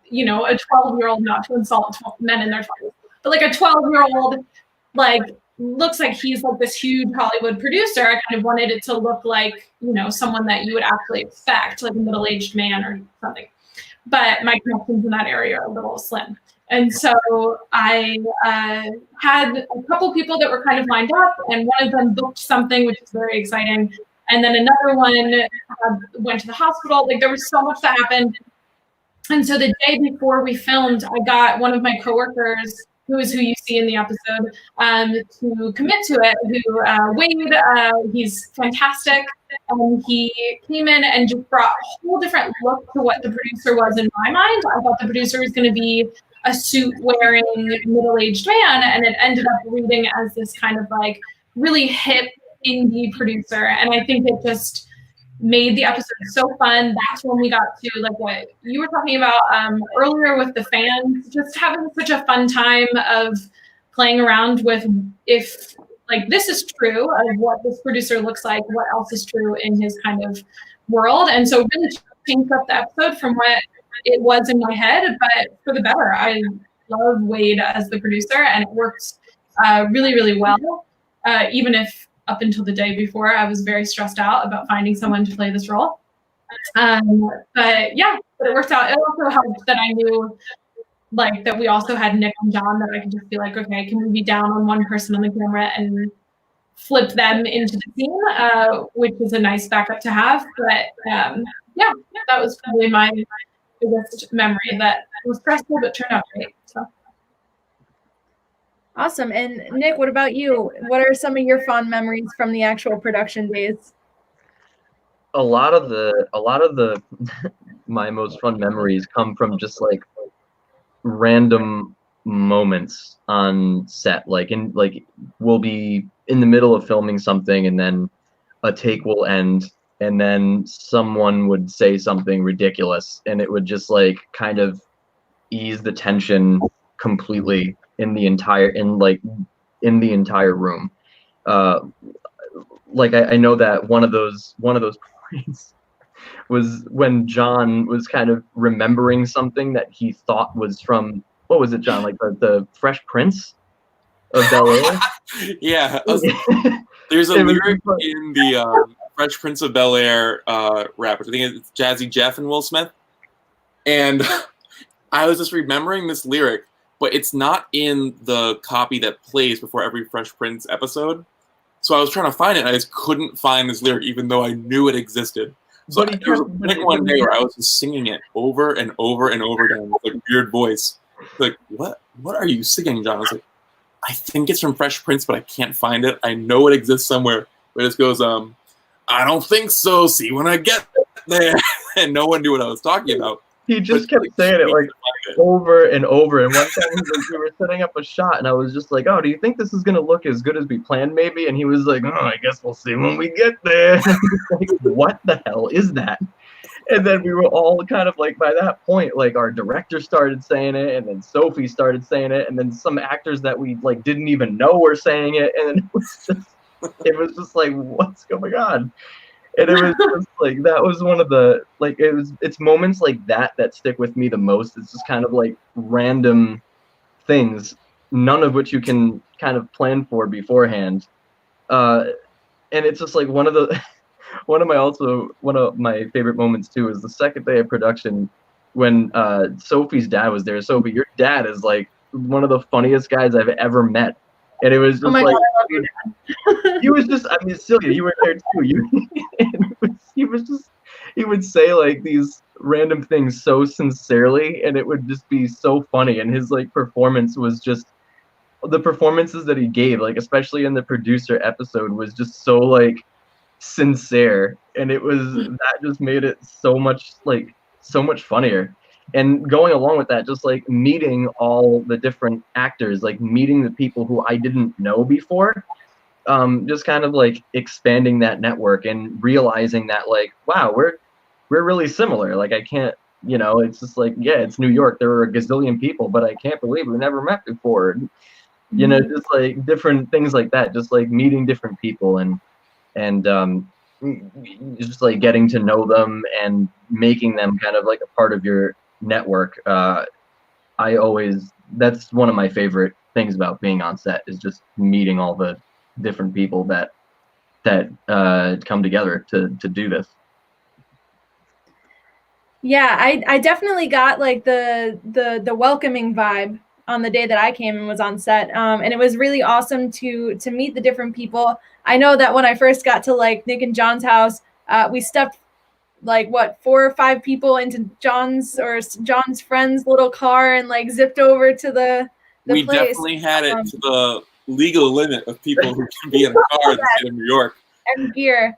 you know, a 12-year-old, not to insult men in their 20s, but like a 12-year-old, like, looks like he's like this huge Hollywood producer. I kind of wanted it to look like, you know, someone that you would actually expect, like a middle-aged man or something. But my connections in that area are a little slim. And so I had a couple people that were kind of lined up, and one of them booked something, which is very exciting. And then another one went to the hospital. Like, there was so much that happened. And so the day before we filmed, I got one of my coworkers, who is who you see in the episode, to commit to it, who Wade, he's fantastic. And he came in and just brought a whole different look to what the producer was in my mind. I thought the producer was going to be a suit-wearing middle-aged man, and it ended up reading as this kind of like really hip indie producer. And I think it just made the episode so fun. That's when we got to like what you were talking about earlier with the fans, just having such a fun time of playing around with if like this is true of what this producer looks like, what else is true in his kind of world. And so really changed up the episode from what it was in my head, but for the better. I love Wade as the producer, and it worked really, really well, even if up until the day before, I was very stressed out about finding someone to play this role. But yeah, but it worked out. It also helped that I knew like that we also had Nick and John, that I could just be like, okay, can we be down on one person on the camera and flip them into the scene, which is a nice backup to have. But yeah, that was probably my biggest memory, that was stressful but turned out great. So. Awesome. And Nick, what about you? What are some of your fond memories from the actual production days? A lot of the my most fun memories come from just like random moments on set. Like we'll be in the middle of filming something and then a take will end and then someone would say something ridiculous and it would just like kind of ease the tension completely in the entire room. Like I know that one of those points was when John was kind of remembering something that he thought was from, what was it, John? Like the Fresh Prince of Bel-Air? Yeah. There's a lyric in the Fresh Prince of Bel-Air rap, which I think it's Jazzy Jeff and Will Smith. And I was just remembering this lyric, but it's not in the copy that plays before every Fresh Prince episode. So I was trying to find it, and I just couldn't find this lyric, even though I knew it existed. So there was a point one day where I was just singing it over and over and over again with like a weird voice. Like, what are you singing, John? I was like, I think it's from Fresh Prince, but I can't find it. I know it exists somewhere. But it just goes, I don't think so. See when I get there. And no one knew what I was talking about. He just kept saying it like over and over. And one time we were setting up a shot and I was just like, oh, do you think this is going to look as good as we planned maybe? And he was like, oh, I guess we'll see when we get there. Like, what the hell is that? And then we were all kind of like, by that point, like our director started saying it and then Sophie started saying it. And then some actors that we like didn't even know were saying it. And it was just like, what's going on? And it was just like, that was one of the, like, it's moments like that stick with me the most. It's just kind of like random things, none of which you can kind of plan for beforehand. And it's just like one of my favorite moments too is the second day of production when Sophie's dad was there. Sophie, your dad is like one of the funniest guys I've ever met. And it was just God, I love your dad. He was just, I mean, Celia, you were there too. He would say like these random things so sincerely, and it would just be so funny. And his like performance was just, the performances that he gave, like especially in the producer episode, was just so like sincere, and that just made it so much funnier. And going along with that, just like meeting all the different actors, like meeting the people who I didn't know before, just kind of like expanding that network and realizing that like, wow, we're really similar. Like I can't, it's just like, yeah, it's New York. There are a gazillion people, but I can't believe we never met before. Just like different things like that, just like meeting different people and just like getting to know them and making them kind of like a part of your network. That's one of my favorite things about being on set, is just meeting all the different people that come together to do this. Yeah, I definitely got like the welcoming vibe on the day that I came and was on set. And it was really awesome to meet the different people. I know that when I first got to like Nick and John's house, we stuffed like 4 or 5 people into John's friend's little car and like zipped over to the we place. Definitely had it to the legal limit of people who can be in a car in the state of New York. And gear.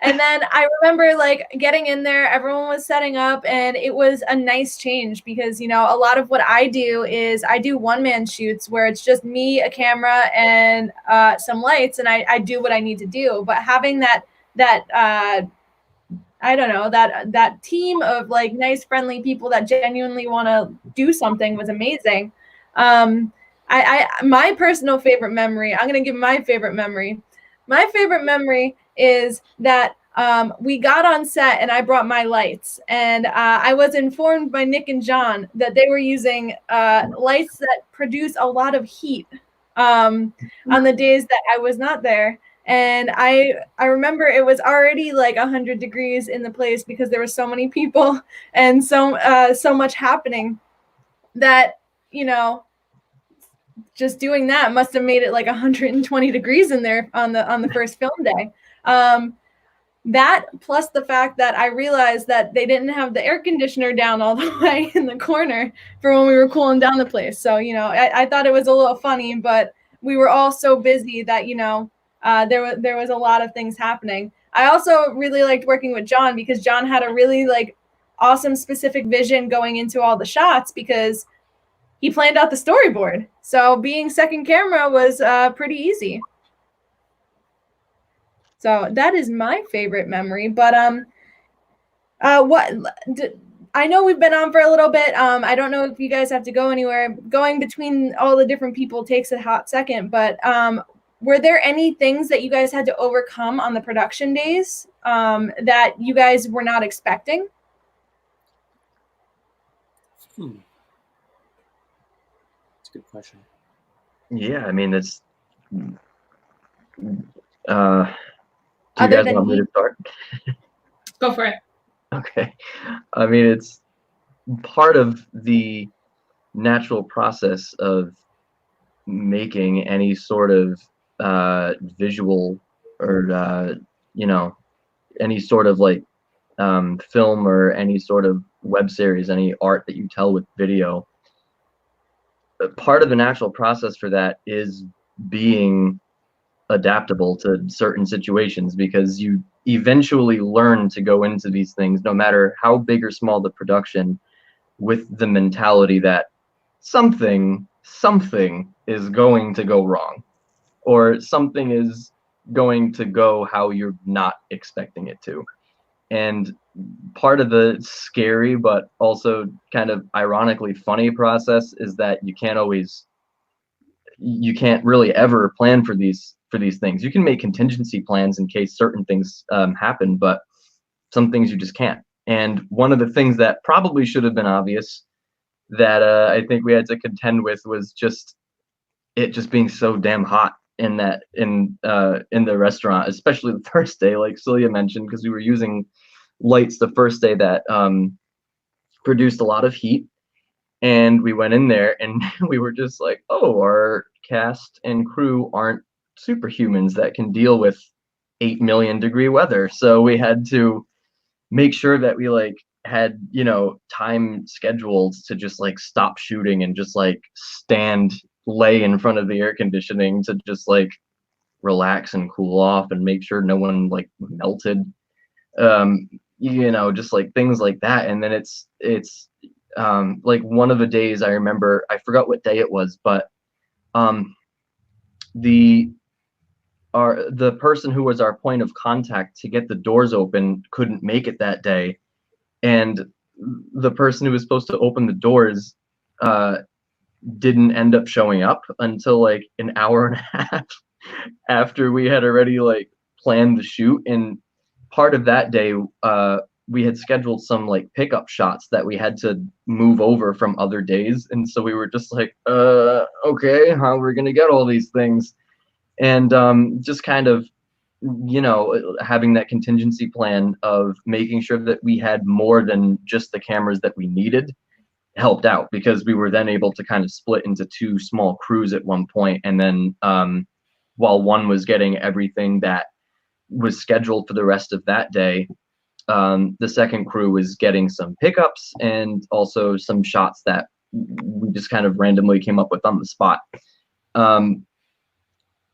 And then I remember like getting in there, everyone was setting up, and it was a nice change because, a lot of what I do is I do one-man shoots where it's just me, a camera, and some lights, and I do what I need to do. But having that I don't know, that team of like nice, friendly people that genuinely want to do something was amazing. My personal favorite memory, I'm going to give my favorite memory. My favorite memory is that we got on set and I brought my lights, and I was informed by Nick and John that they were using lights that produce a lot of heat on the days that I was not there. And I remember it was already like 100 degrees in the place because there were so many people and so much happening that, just doing that must have made it like 120 degrees in there on the first film day. that plus the fact that I realized that they didn't have the air conditioner down all the way in the corner for when we were cooling down the place. So, you know, I thought it was a little funny, but we were all so busy that, you know, there was a lot of things happening. I also really liked working with John because John had a really like awesome specific vision going into all the shots because he planned out the storyboard. So being second camera was pretty easy. So that is my favorite memory. But I know we've been on for a little bit. I don't know if you guys have to go anywhere. Going between all the different people takes a hot second. But were there any things that you guys had to overcome on the production days that you guys were not expecting? That's a good question. Yeah, I mean, it's. Do you Other guys than want me to start? Go for it. Okay. I mean, it's part of the natural process of making any sort of visual or, you know, any sort of like film or any sort of web series, any art that you tell with video. Part of the natural process for that is being adaptable to certain situations, because you eventually learn to go into these things, no matter how big or small the production, with the mentality that something is going to go wrong, or something is going to go how you're not expecting it to. And part of the scary but also kind of ironically funny process is that you can't really ever plan for these things. You can make contingency plans in case certain things happen, but some things you just can't. And one of the things that probably should have been obvious that I think we had to contend with was just it just being so damn hot in the restaurant, especially the first day, like Celia mentioned, because we were using lights the first day that produced a lot of heat. And we went in there and we were just like, oh, our cast and crew aren't superhumans that can deal with 8 million degree weather. So we had to make sure that we like had, you know, time scheduled to just like stop shooting and just like lay in front of the air conditioning to just like relax and cool off and make sure no one like melted. You know, just like things like that. And then it's like one of the days I remember, I forgot what day it was, but the person who was our point of contact to get the doors open couldn't make it that day, and the person who was supposed to open the doors didn't end up showing up until like an hour and a half after we had already like planned the shoot. And part of that day we had scheduled some like pickup shots that we had to move over from other days, and so we were just like okay, how are we gonna get all these things? And just kind of, you know, having that contingency plan of making sure that we had more than just the cameras that we needed helped out, because we were then able to kind of split into 2 small crews at one point. And then while one was getting everything that was scheduled for the rest of that day, the second crew was getting some pickups and also some shots that we just kind of randomly came up with on the spot.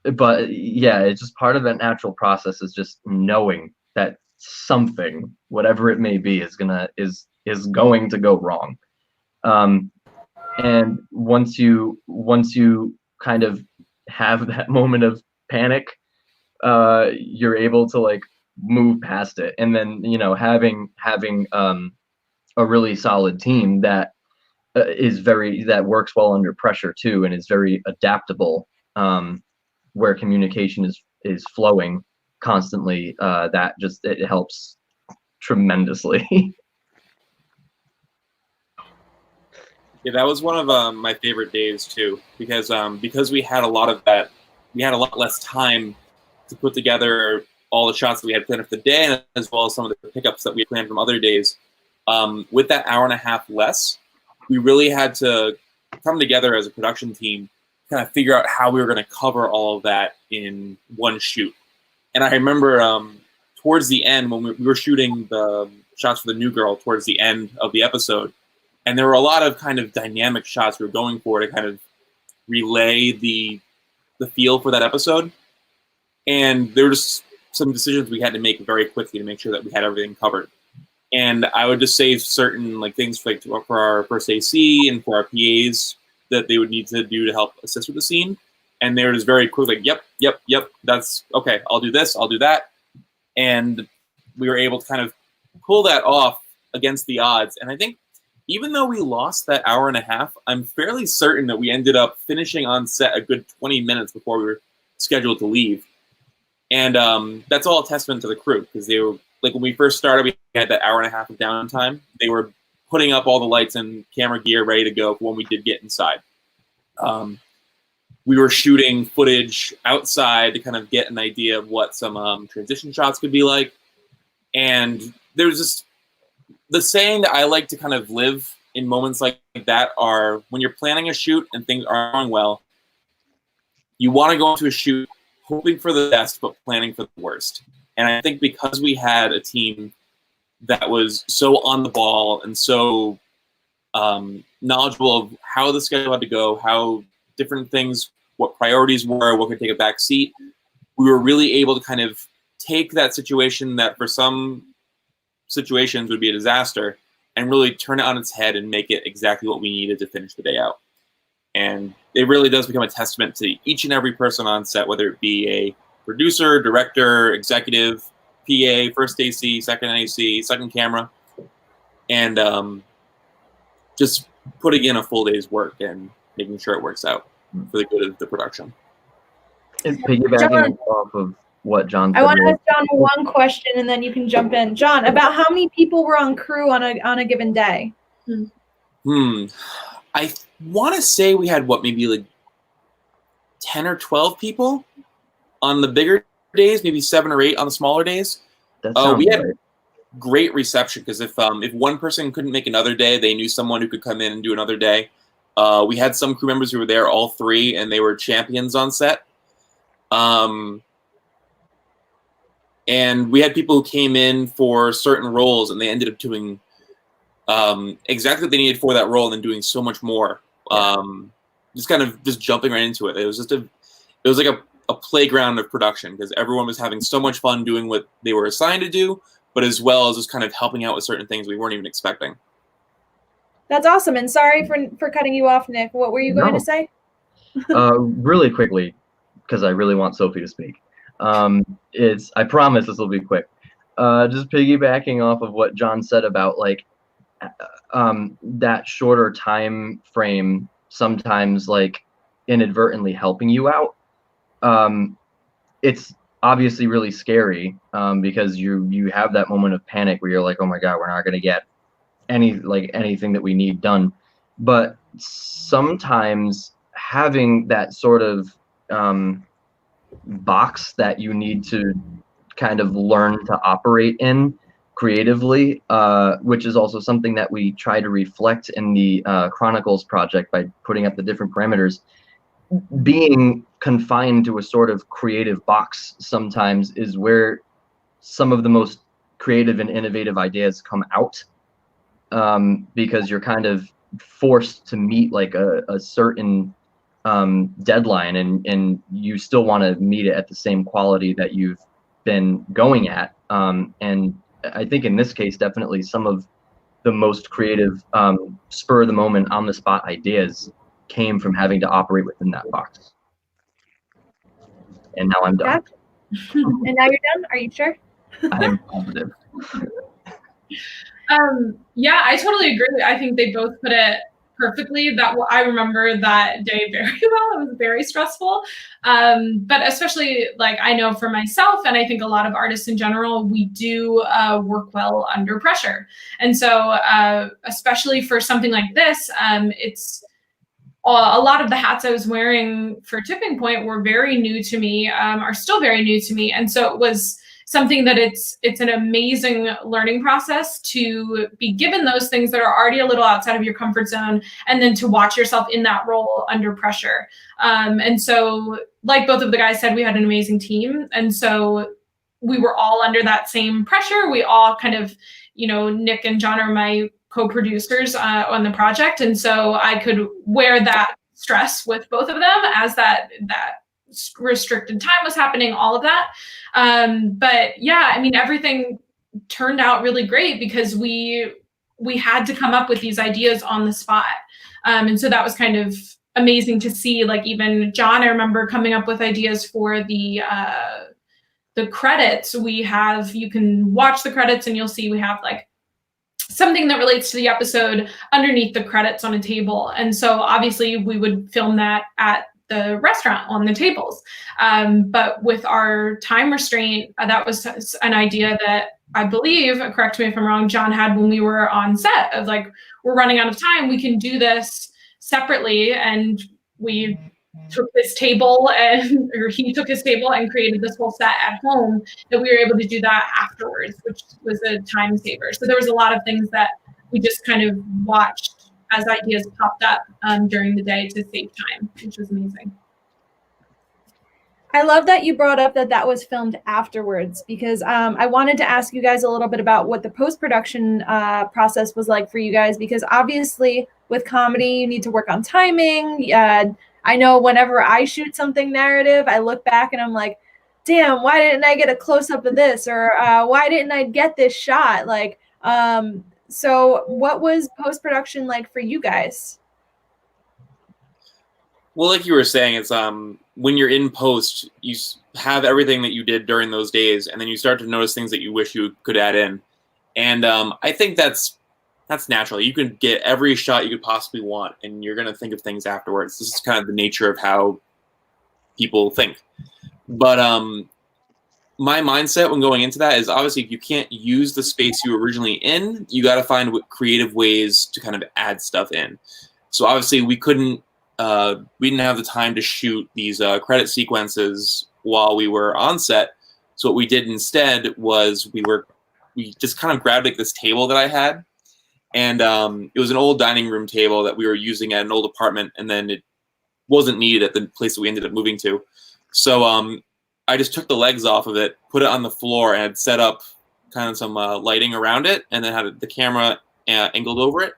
But yeah, it's just part of that natural process is just knowing that something, whatever it may be, is going to go wrong. And once you kind of have that moment of panic, you're able to like move past it. And then, you know, having a really solid team that that works well under pressure too, and is very adaptable, where communication is flowing constantly, that just it helps tremendously. Yeah, that was one of my favorite days too, because we had a lot of that. We had a lot less time to put together all the shots that we had planned for the day, and as well as some of the pickups that we had planned from other days. With that hour and a half less, we really had to come together as a production team, kind of figure out how we were going to cover all of that in one shoot. And I remember towards the end, when we were shooting the shots for the new girl towards the end of the episode, and there were a lot of kind of dynamic shots we were going for to kind of relay the feel for that episode. And there were just some decisions we had to make very quickly to make sure that we had everything covered. And I would just save certain like things for our first AC and for our PAs that they would need to do to help assist with the scene. And they were just very quick, like, yep, that's okay. I'll do this, I'll do that. And we were able to kind of pull that off against the odds. And I think even though we lost that hour and a half, I'm fairly certain that we ended up finishing on set a good 20 minutes before we were scheduled to leave. And that's all a testament to the crew, because they were, like, when we first started, we had that hour and a half of downtime. They were putting up all the lights and camera gear ready to go for when we did get inside. We were shooting footage outside to kind of get an idea of what some transition shots could be like. And there's just the saying that I like to kind of live in moments like that are, when you're planning a shoot and things aren't going well, you want to go into a shoot hoping for the best but planning for the worst. And I think because we had a team that was so on the ball and so knowledgeable of how the schedule had to go, how different things, what priorities were, what could take a back seat, we were really able to kind of take that situation that for some situations would be a disaster and really turn it on its head and make it exactly what we needed to finish the day out. And it really does become a testament to each and every person on set, whether it be a producer, director, executive, PA, first AC, second AC, second camera, and just putting in a full day's work and making sure it works out for the good of the production. And piggybacking off of what John said, I want to ask John one question, and then you can jump in. John, about how many people were on crew on a given day? I want to say we had maybe like 10 or 12 people on the bigger days, maybe 7 or 8 on the smaller days. We had great reception, because if one person couldn't make another day, they knew someone who could come in and do another day. We had some crew members who were there all 3, and they were champions on set. And we had people who came in for certain roles, and they ended up doing exactly what they needed for that role, and then doing so much more. Just jumping right into it. It was like a playground of production, because everyone was having so much fun doing what they were assigned to do, but as well as just kind of helping out with certain things we weren't even expecting. That's awesome. And sorry for cutting you off, Nick. What were you going to say? Really quickly, because I really want Sophie to speak. I promise this will be quick. Just piggybacking off of what John said about like that shorter time frame sometimes like inadvertently helping you out. It's obviously really scary because you have that moment of panic where you're like, oh my God, we're not going to get anything that we need done. But sometimes having that sort of box that you need to kind of learn to operate in creatively, which is also something that we try to reflect in the Chronicles project by putting up the different parameters. Being confined to a sort of creative box sometimes is where some of the most creative and innovative ideas come out, because you're kind of forced to meet like a certain deadline, and you still want to meet it at the same quality that you've been going at. And I think in this case, definitely some of the most creative spur of the moment, on the spot ideas came from having to operate within that box. And now I'm done. Gotcha. And now you're done? Are you sure? I am positive. Yeah, I totally agree. I think they both put it perfectly. That I remember that day very well. It was very stressful, but especially like I know for myself, and I think a lot of artists in general, we do work well under pressure. And so, especially for something like this, it's a lot of the hats I was wearing for Tipping Point were very new to me, are still very new to me, and so it was something that it's an amazing learning process to be given those things that are already a little outside of your comfort zone, and then to watch yourself in that role under pressure. And so, like both of the guys said, we had an amazing team. And so we were all under that same pressure. We all kind of, you know, Nick and John are my co-producers on the project, and so I could wear that stress with both of them as that restricted time was happening, all of that. But yeah, I mean, everything turned out really great because we had to come up with these ideas on the spot. And so that was kind of amazing to see. Like, even John, I remember coming up with ideas for the credits. You can watch the credits and you'll see we have like something that relates to the episode underneath the credits on a table. And so obviously we would film that at the restaurant on the tables. But with our time restraint, that was an idea that I believe, correct me if I'm wrong, John had when we were on set, of like, we're running out of time, we can do this separately. And we took this table or he took his table and created this whole set at home, that we were able to do that afterwards, which was a time saver. So there was a lot of things that we just kind of watched as ideas popped up during the day to save time, which was amazing. I love that you brought up that was filmed afterwards, because I wanted to ask you guys a little bit about what the post-production process was like for you guys, because obviously with comedy, you need to work on timing. I know whenever I shoot something narrative, I look back and I'm like, damn, why didn't I get a close-up of this? Or why didn't I get this shot? Like, so what was post-production like for you guys? Well, like you were saying, it's when you're in post, you have everything that you did during those days, and then you start to notice things that you wish you could add in. And I think that's natural. You can get every shot you could possibly want, and you're going to think of things afterwards. This is kind of the nature of how people think. But my mindset when going into that is, obviously, if you can't use the space you were originally in, you got to find creative ways to kind of add stuff in. So obviously, we didn't have the time to shoot these credit sequences while we were on set. So what we did instead was we just kind of grabbed like this table that I had, and it was an old dining room table that we were using at an old apartment, and then it wasn't needed at the place that we ended up moving to. So I just took the legs off of it, put it on the floor, and had set up kind of some lighting around it, and then had the camera angled over it.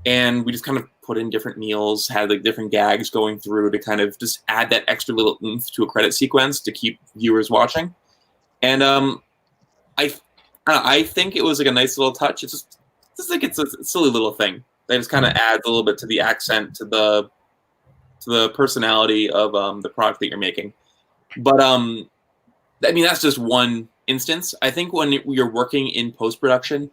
And we just kind of put in different meals, had like different gags going through to kind of just add that extra little oomph to a credit sequence to keep viewers watching. And I think it was like a nice little touch. It's just like it's a silly little thing that just kind of adds a little bit to the accent, to the personality of the product that you're making. But I mean, that's just one instance. I think when you're working in post-production,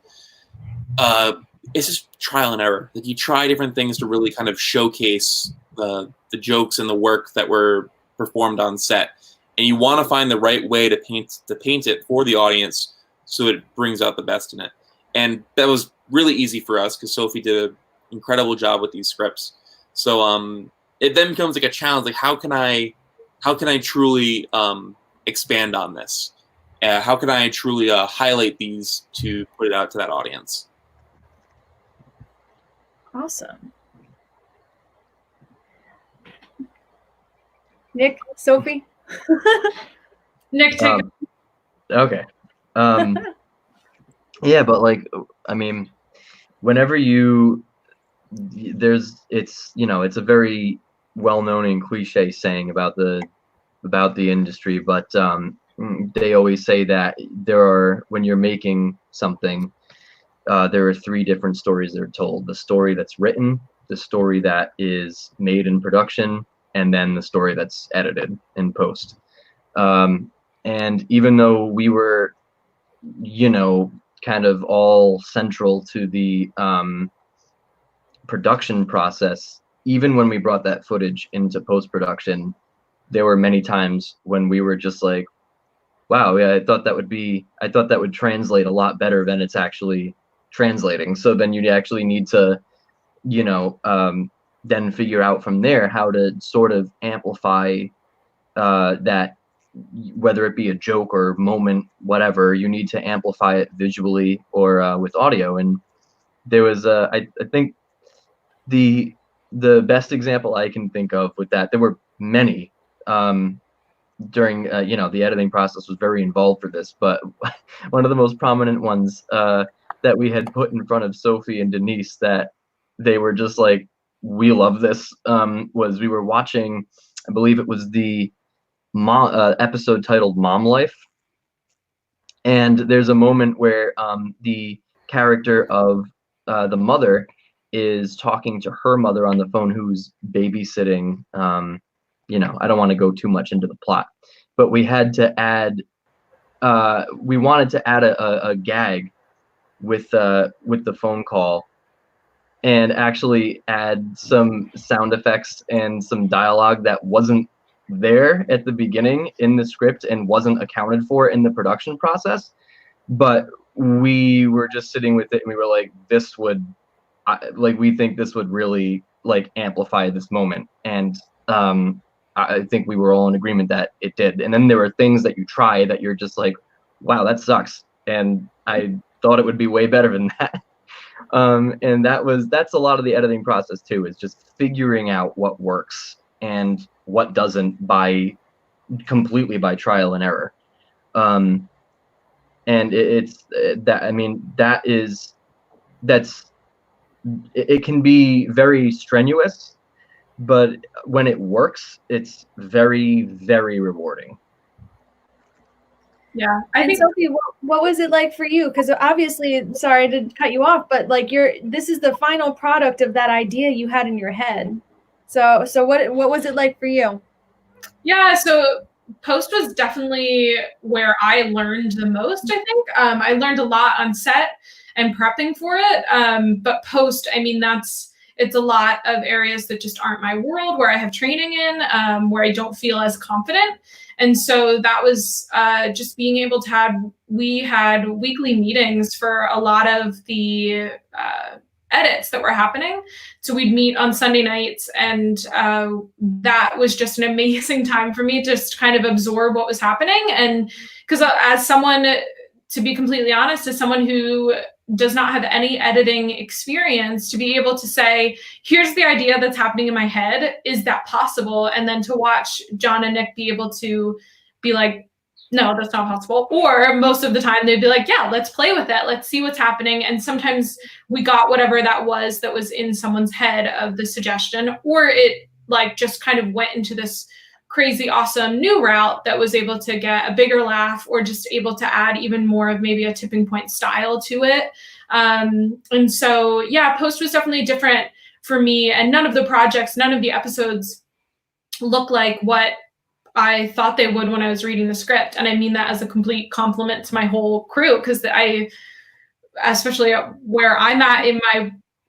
it's just trial and error. Like, you try different things to really kind of showcase the jokes and the work that were performed on set, and you want to find the right way to paint it for the audience so it brings out the best in it. And that was really easy for us because Sophie did an incredible job with these scripts. So it then becomes like a challenge. Like, how can I truly expand on this? How can I truly highlight these to put it out to that audience? Awesome. Nick, Sophie? Nick, take it. Okay. Yeah, but like, I mean, whenever it's a very well-known and cliche saying about the industry, but they always say that when you're making something, there are three different stories that are told: the story that's written, the story that is made in production, and then the story that's edited in post. And even though we were, kind of all central to the production process, even when we brought that footage into post-production, there were many times when we were just like, wow, yeah, I thought that would translate a lot better than it's actually translating. So then you'd actually need to, then figure out from there how to sort of amplify that, whether it be a joke or moment, whatever, you need to amplify it visually or with audio. And there was, I think the best example I can think of with that, there were many, during the editing process was very involved for this, but one of the most prominent ones that we had put in front of Sophie and Denise that they were just like, we love this, was we were watching, I believe it was the episode titled Mom Life. And there's a moment where the character of the mother is talking to her mother on the phone who's babysitting. I don't want to go too much into the plot, but we had to add, we wanted to add a gag with the phone call and actually add some sound effects and some dialogue that wasn't there at the beginning in the script and wasn't accounted for in the production process. But we were just sitting with it and we were like, this would, we think this would really like amplify this moment. And I think we were all in agreement that it did. And then there were things that you try that you're just like, wow, that sucks. And I thought it would be way better than that. And that's a lot of the editing process too, is just figuring out what works and what doesn't completely by trial and error. And it can be very strenuous, but when it works, it's very, very rewarding. Yeah, I think, Sophie, what was it like for you? Because obviously, sorry to cut you off, but like this is the final product of that idea you had in your head. So what was it like for you? Yeah, so post was definitely where I learned the most, I think. I learned a lot on set and prepping for it. But post, I mean, it's a lot of areas that just aren't my world, where I have training in, where I don't feel as confident. And so that was just being able to we had weekly meetings for a lot of the edits that were happening. So we'd meet on Sunday nights, and that was just an amazing time for me to just kind of absorb what was happening. And because as someone, to be completely honest, as someone who does not have any editing experience, to be able to say, here's the idea that's happening in my head, is that possible? And then to watch John and Nick be able to be like, no, that's not possible. Or most of the time they'd be like, yeah, let's play with it. Let's see what's happening. And sometimes we got whatever that was in someone's head of the suggestion, or it like just kind of went into this crazy, awesome new route that was able to get a bigger laugh, or just able to add even more of maybe a tipping point style to it. And so, yeah, post was definitely different for me. And none of the episodes look like what I thought they would when I was reading the script. And I mean that as a complete compliment to my whole crew, because especially where I'm at in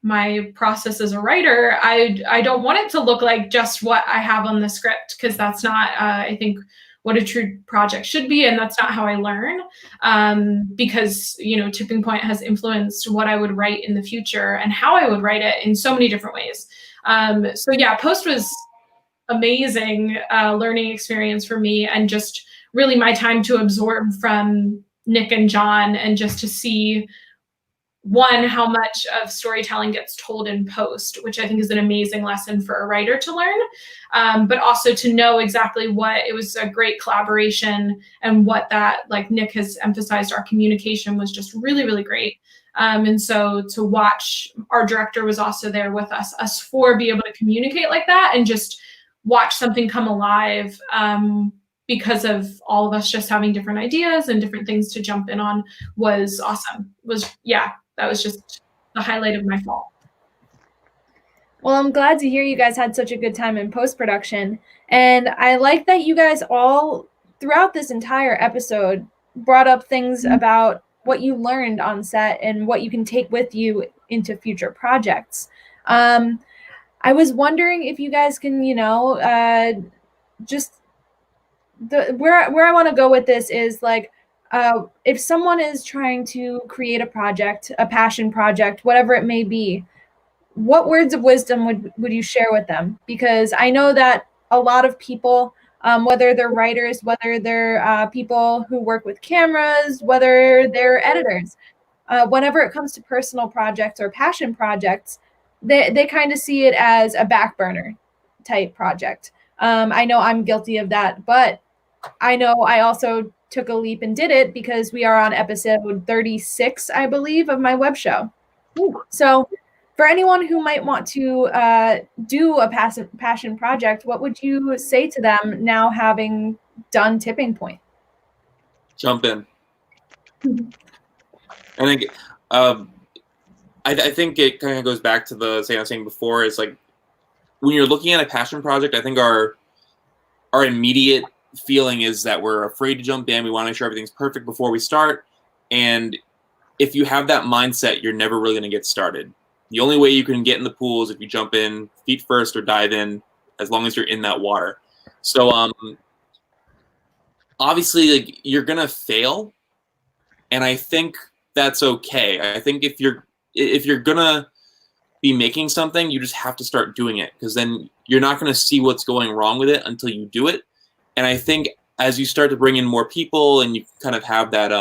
my process as a writer, I don't want it to look like just what I have on the script, because that's not, I think, what a true project should be. And that's not how I learn, because, Tipping Point has influenced what I would write in the future and how I would write it in so many different ways. So yeah, post was amazing learning experience for me, and just really my time to absorb from Nick and John, and just to see, one, how much of storytelling gets told in post, which I think is an amazing lesson for a writer to learn, but also to know exactly it was a great collaboration, and what that, like Nick has emphasized, our communication was just really, really great. And so to watch, our director was also there with us four be able to communicate like that, and just watch something come alive, because of all of us just having different ideas and different things to jump in on, was awesome. That was just the highlight of my fall. Well, I'm glad to hear you guys had such a good time in post-production. And I like that you guys all, throughout this entire episode, brought up things about what you learned on set and what you can take with you into future projects. I was wondering if you guys can, just where I want to go with this is like, if someone is trying to create a project, a passion project, whatever it may be, what words of wisdom would you share with them? Because I know that a lot of people, whether they're writers, whether they're people who work with cameras, whether they're editors, whenever it comes to personal projects or passion projects, they kind of see it as a back burner type project. I know I'm guilty of that, but I know I also took a leap and did it because we are on episode 36, I believe, of my web show. Ooh. So for anyone who might want to do a passion project, what would you say to them now having done Tipping Point? Jump in. I think I think it kind of goes back to the thing I was saying before. It's like when you're looking at a passion project, I think our immediate feeling is that we're afraid to jump in. We want to make sure everything's perfect before we start. And if you have that mindset, you're never really going to get started. The only way you can get in the pool is if you jump in feet first or dive in, as long as you're in that water. So obviously, like, you're going to fail. And I think that's okay. I think if you're going to be making something, you just have to start doing it, because then you're not going to see what's going wrong with it until you do it. And I think as you start to bring in more people and you kind of have that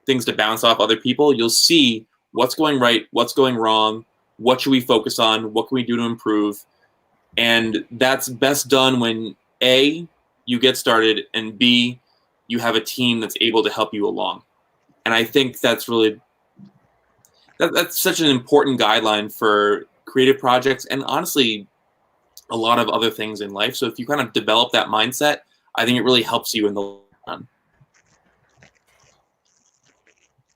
things to bounce off other people, you'll see what's going right, what's going wrong, what should we focus on, what can we do to improve. And that's best done when A, you get started, and B, you have a team that's able to help you along. And I think that's really that's such an important guideline for creative projects and honestly a lot of other things in life. So if you kind of develop that mindset, I think it really helps you in the long run.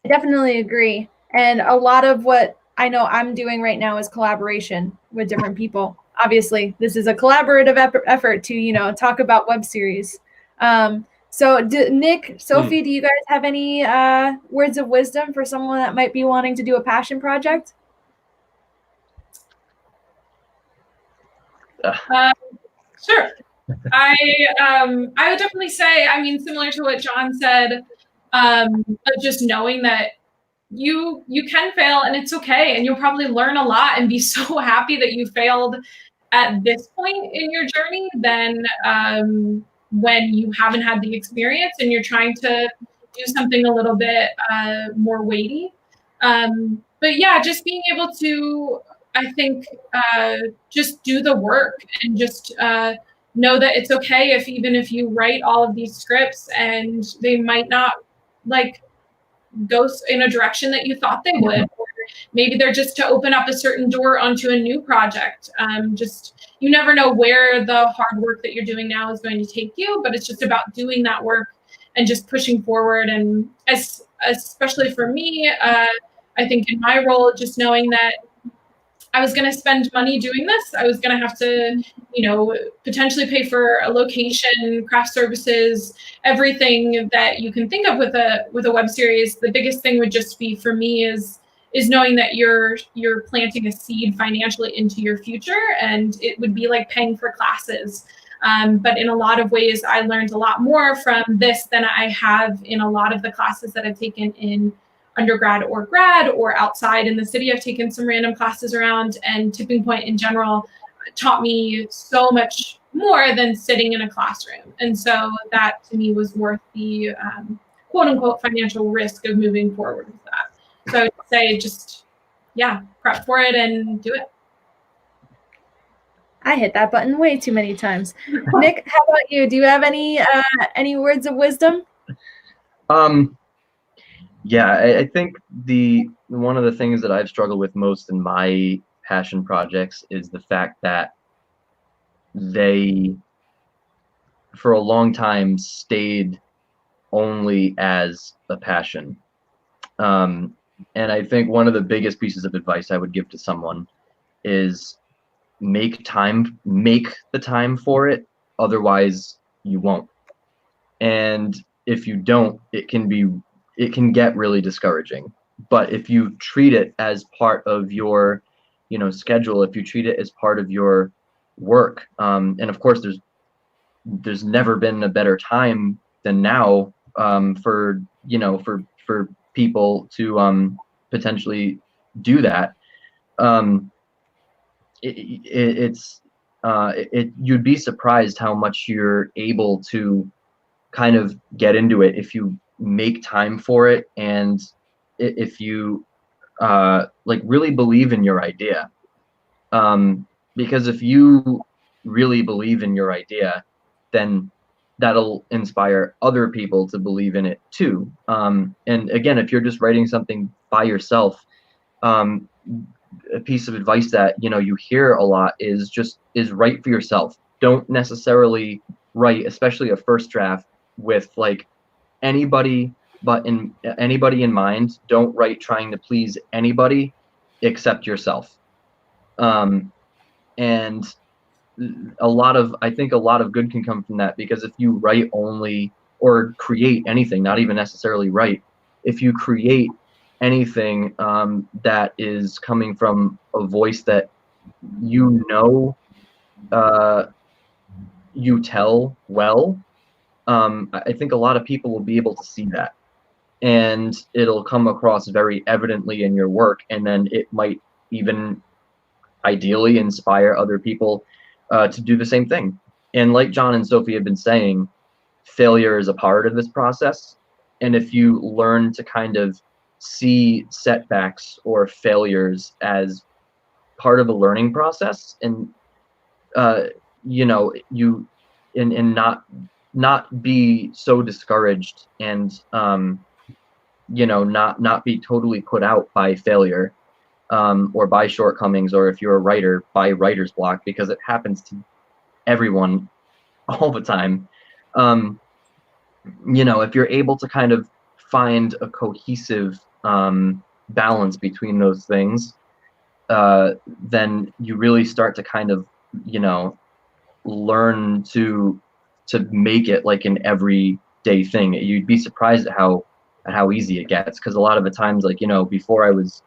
I definitely agree. And a lot of what I know I'm doing right now is collaboration with different people. Obviously, this is a collaborative effort to, talk about web series. So Nick, Sophie, do you guys have any words of wisdom for someone that might be wanting to do a passion project? Sure. I would definitely say, similar to what John said, just knowing that you can fail and it's okay, and you'll probably learn a lot and be so happy that you failed at this point in your journey than when you haven't had the experience and you're trying to do something a little bit more weighty. But yeah, just being able to, I think, just do the work and just know that it's okay even if you write all of these scripts and they might not go in a direction that you thought they would, or maybe they're just to open up a certain door onto a new project. You never know where the hard work that you're doing now is going to take you, but it's just about doing that work and just pushing forward. And especially for me, I think in my role, just knowing that I was going to spend money doing this. I was going to have to, potentially pay for a location, craft services, everything that you can think of with a web series. The biggest thing would just be for me is knowing that you're planting a seed financially into your future, and it would be like paying for classes. But in a lot of ways, I learned a lot more from this than I have in a lot of the classes that I've taken in undergrad or grad or outside in the city. I've taken some random classes around, and Tipping Point in general taught me so much more than sitting in a classroom. And so that to me was worth the quote unquote financial risk of moving forward with that. So I would say just, prep for it and do it. I hit that button way too many times. Nick, how about you? Do you have any words of wisdom? Yeah, I think one of the things that I've struggled with most in my passion projects is the fact that they, for a long time, stayed only as a passion. And I think one of the biggest pieces of advice I would give to someone is make the time for it, otherwise you won't. And if you don't, it can get really discouraging. But if you treat it as part of your schedule, if you treat it as part of your work, and of course there's never been a better time than now for people to potentially do that. You'd be surprised how much you're able to kind of get into it if you make time for it, and if you really believe in your idea. Because if you really believe in your idea, then that'll inspire other people to believe in it too. And again, if you're just writing something by yourself, a piece of advice that you hear a lot is write for yourself. Don't necessarily write, especially a first draft, with like anybody in mind. Don't write trying to please anybody except yourself. And I think a lot of good can come from that, because if you write only, or create anything, not even necessarily write, if you create anything that is coming from a voice that you tell well, I think a lot of people will be able to see that, and it'll come across very evidently in your work, and then it might even ideally inspire other people to do the same thing. And like John and Sophie have been saying, failure is a part of this process, and if you learn to kind of see setbacks or failures as part of a learning process, and not be so discouraged, and not be totally put out by failure, or by shortcomings, or if you're a writer, by writer's block, because it happens to everyone all the time. If you're able to kind of find a cohesive balance between those things, then you really start to kind of learn to make it like an everyday thing. You'd be surprised at how easy it gets, because a lot of the times, like before I was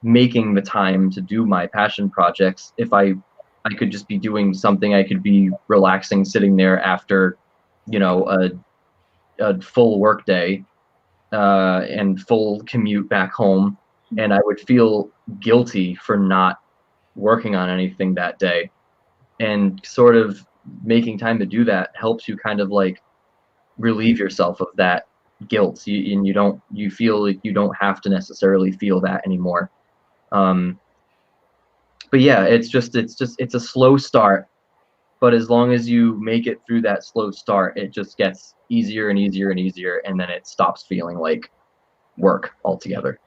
making the time to do my passion projects, if I could just be doing something, I could be relaxing, sitting there after a full work day and full commute back home, and I would feel guilty for not working on anything that day. And sort of making time to do that helps you kind of like relieve yourself of that guilt. You feel like you don't have to necessarily feel that anymore. But yeah, it's a slow start, but as long as you make it through that slow start, it just gets easier and easier and easier, and then it stops feeling like work altogether.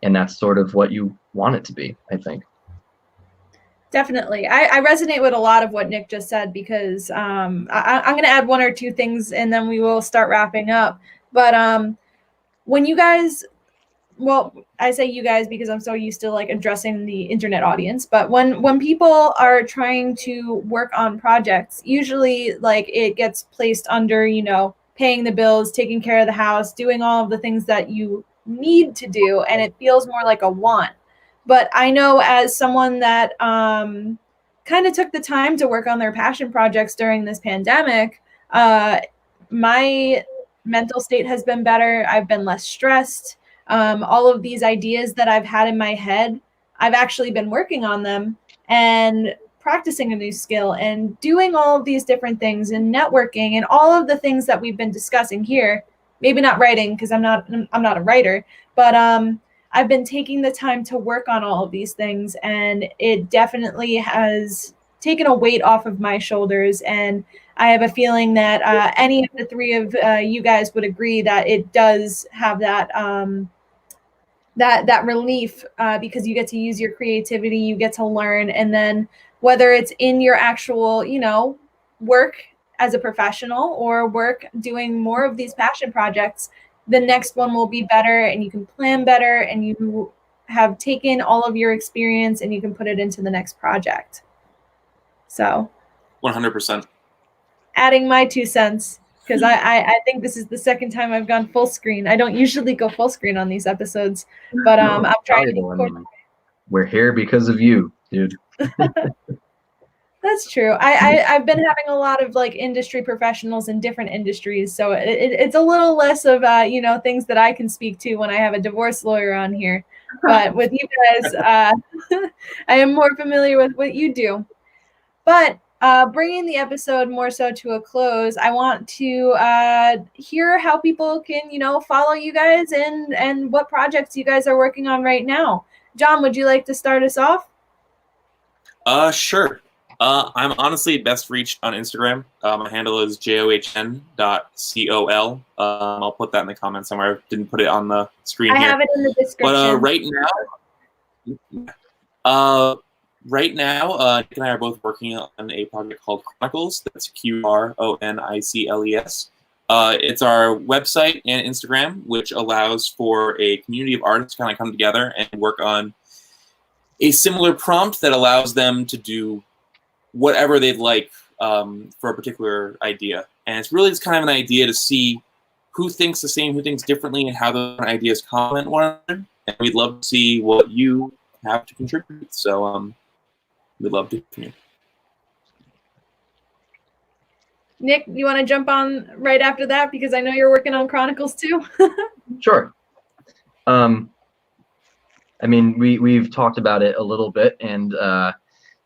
And that's sort of what you want it to be, I think. Definitely. I resonate with a lot of what Nick just said, because I'm going to add one or two things and then we will start wrapping up. But when you guys, well, I say you guys because I'm so used to like addressing the internet audience, but when people are trying to work on projects, usually like it gets placed under, paying the bills, taking care of the house, doing all of the things that you need to do, and it feels more like a want. But I know, as someone that kind of took the time to work on their passion projects during this pandemic, my mental state has been better. I've been less stressed. All of these ideas that I've had in my head, I've actually been working on them and practicing a new skill and doing all of these different things and networking and all of the things that we've been discussing here. Maybe not writing, because I'm not a writer, but I've been taking the time to work on all of these things, and it definitely has taken a weight off of my shoulders. And I have a feeling that any of the three of you guys would agree that it does have that that relief, because you get to use your creativity, you get to learn, and then whether it's in your actual, work as a professional or work doing more of these passion projects, the next one will be better, and you can plan better, and you have taken all of your experience and you can put it into the next project. So 100%. Adding my 2 cents, because I think this is the second time I've gone full screen. I don't usually go full screen on these episodes, but I'm trying to. We're here because of you, dude. That's true. I've been having a lot of like industry professionals in different industries, so it's a little less of things that I can speak to when I have a divorce lawyer on here. But with you guys, I am more familiar with what you do. But bringing the episode more so to a close, I want to hear how people can follow you guys and what projects you guys are working on right now. John, would you like to start us off? Sure. I'm honestly best reached on Instagram. My handle is john.col. I'll put that in the comments somewhere. I didn't put it on the screen I here. have it in the description. But right now, Nick and I are both working on a project called Chronicles. That's Chronicles. It's our website and Instagram, which allows for a community of artists to kind of come together and work on a similar prompt that allows them to do whatever they'd like for a particular idea. And it's really just kind of an idea to see who thinks the same, who thinks differently, and how those ideas complement one another. And we'd love to see what you have to contribute. So we'd love to hear from you. Nick, you want to jump on right after that? Because I know you're working on Chronicles too. Sure. I mean, we've talked about it a little bit, and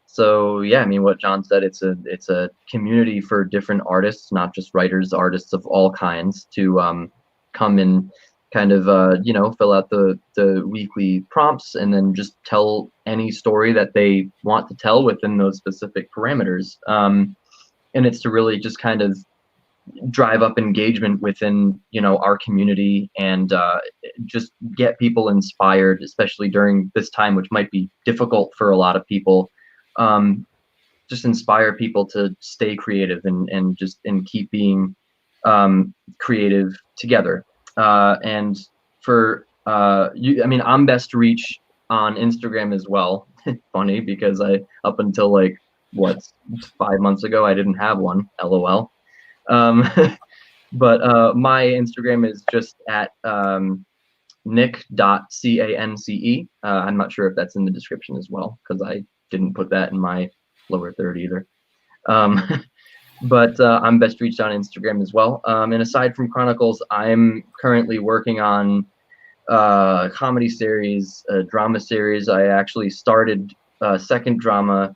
so yeah, I mean, what John said, it's a community for different artists, not just writers, artists of all kinds, to come and kind of fill out the weekly prompts and then just tell any story that they want to tell within those specific parameters. And it's to really just kind of drive up engagement within our community and just get people inspired, especially during this time, which might be difficult for a lot of people. Just inspire people to stay creative and keep being creative together. And for you, I mean, I'm best reach on Instagram as well. Funny, because up until like 5 months ago, I didn't have one, LOL. But my Instagram is just at nick.cance. I'm not sure if that's in the description as well, because I didn't put that in my lower third either. But I'm best reached on Instagram as well. And aside from Chronicles, I'm currently working on a comedy series, a drama series. I actually started a second drama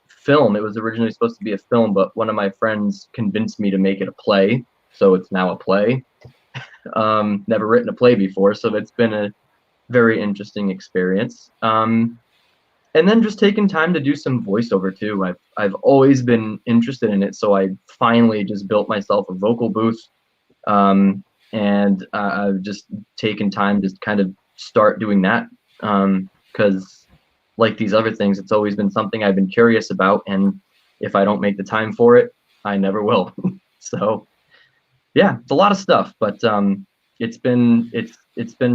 film. It was originally supposed to be a film, but one of my friends convinced me to make it a play, so it's now a play. Never written a play before, so it's been a very interesting experience. And then just taking time to do some voiceover too. I've always been interested in it, so I finally just built myself a vocal booth, and I've just taken time to kind of start doing that, because like these other things, it's always been something I've been curious about, and if I don't make the time for it, I never will. So yeah, it's a lot of stuff, but it's been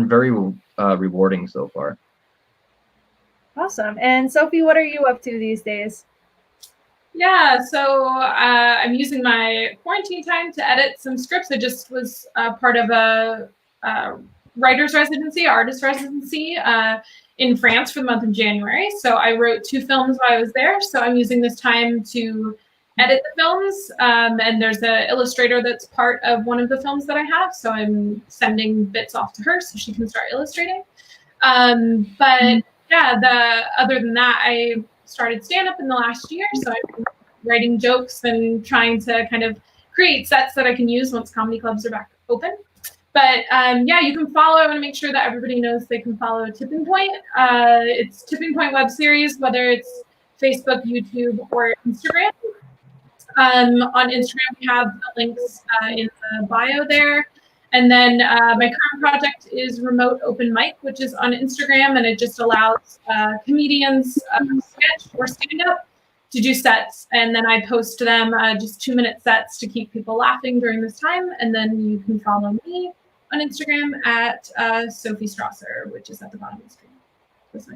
very rewarding so far. Awesome. And Sophie, what are you up to these days? Yeah, so I'm using my quarantine time to edit some scripts. I just was part of a writer's residency, artist residency in France for the month of January. So I wrote 2 films while I was there. So I'm using this time to edit the films. And there's an illustrator that's part of one of the films that I have. So I'm sending bits off to her so she can start illustrating. But yeah, other than that, I started stand-up in the last year. So I've been writing jokes and trying to kind of create sets that I can use once comedy clubs are back open. But yeah, you can follow. I want to make sure that everybody knows they can follow Tipping Point. It's Tipping Point web series, whether it's Facebook, YouTube, or Instagram. On Instagram, we have the links in the bio there. And then my current project is Remote Open Mic, which is on Instagram, and it just allows comedians sketch or stand-up to do sets. And then I post them just 2-minute sets to keep people laughing during this time. And then you can follow me on Instagram at Sophie Strawser, which is at the bottom of the screen. This way.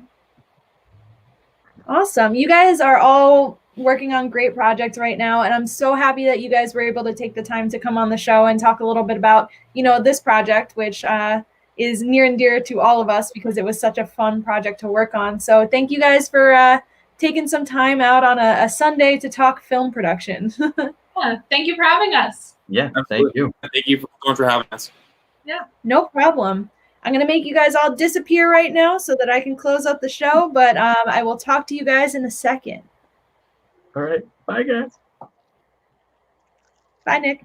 Awesome. You guys are all working on great projects right now, and I'm so happy that you guys were able to take the time to come on the show and talk a little bit about, this project, which is near and dear to all of us because it was such a fun project to work on. So thank you guys for taking some time out on a Sunday to talk film production. Yeah, thank you for having us. Yeah, Absolutely. thank you. Thank you so much for having us. Yeah. No problem. I'm going to make you guys all disappear right now so that I can close up the show, but I will talk to you guys in a second. All right. Bye, guys. Bye, Nick.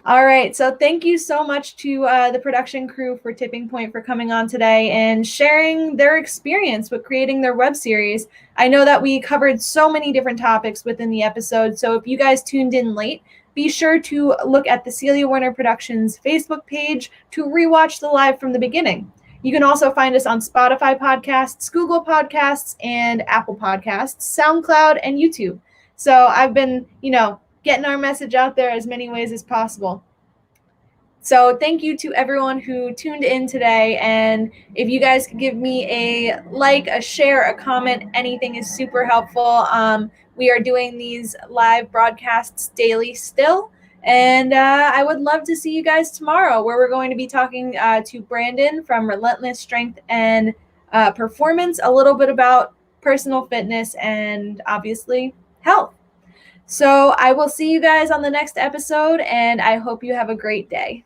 All right. So thank you so much to the production crew for Tipping Point for coming on today and sharing their experience with creating their web series. I know that we covered so many different topics within the episode. So if you guys tuned in late, be sure to look at the Celia Werner Productions Facebook page to rewatch the live from the beginning. You can also find us on Spotify podcasts, Google Podcasts, and Apple Podcasts, SoundCloud, and YouTube. So I've been, getting our message out there as many ways as possible. So thank you to everyone who tuned in today. And if you guys could give me a like, a share, a comment, anything is super helpful. We are doing these live broadcasts daily still. And I would love to see you guys tomorrow, where we're going to be talking to Brandon from Relentless Strength and Performance, a little bit about personal fitness and obviously health. So I will see you guys on the next episode, and I hope you have a great day.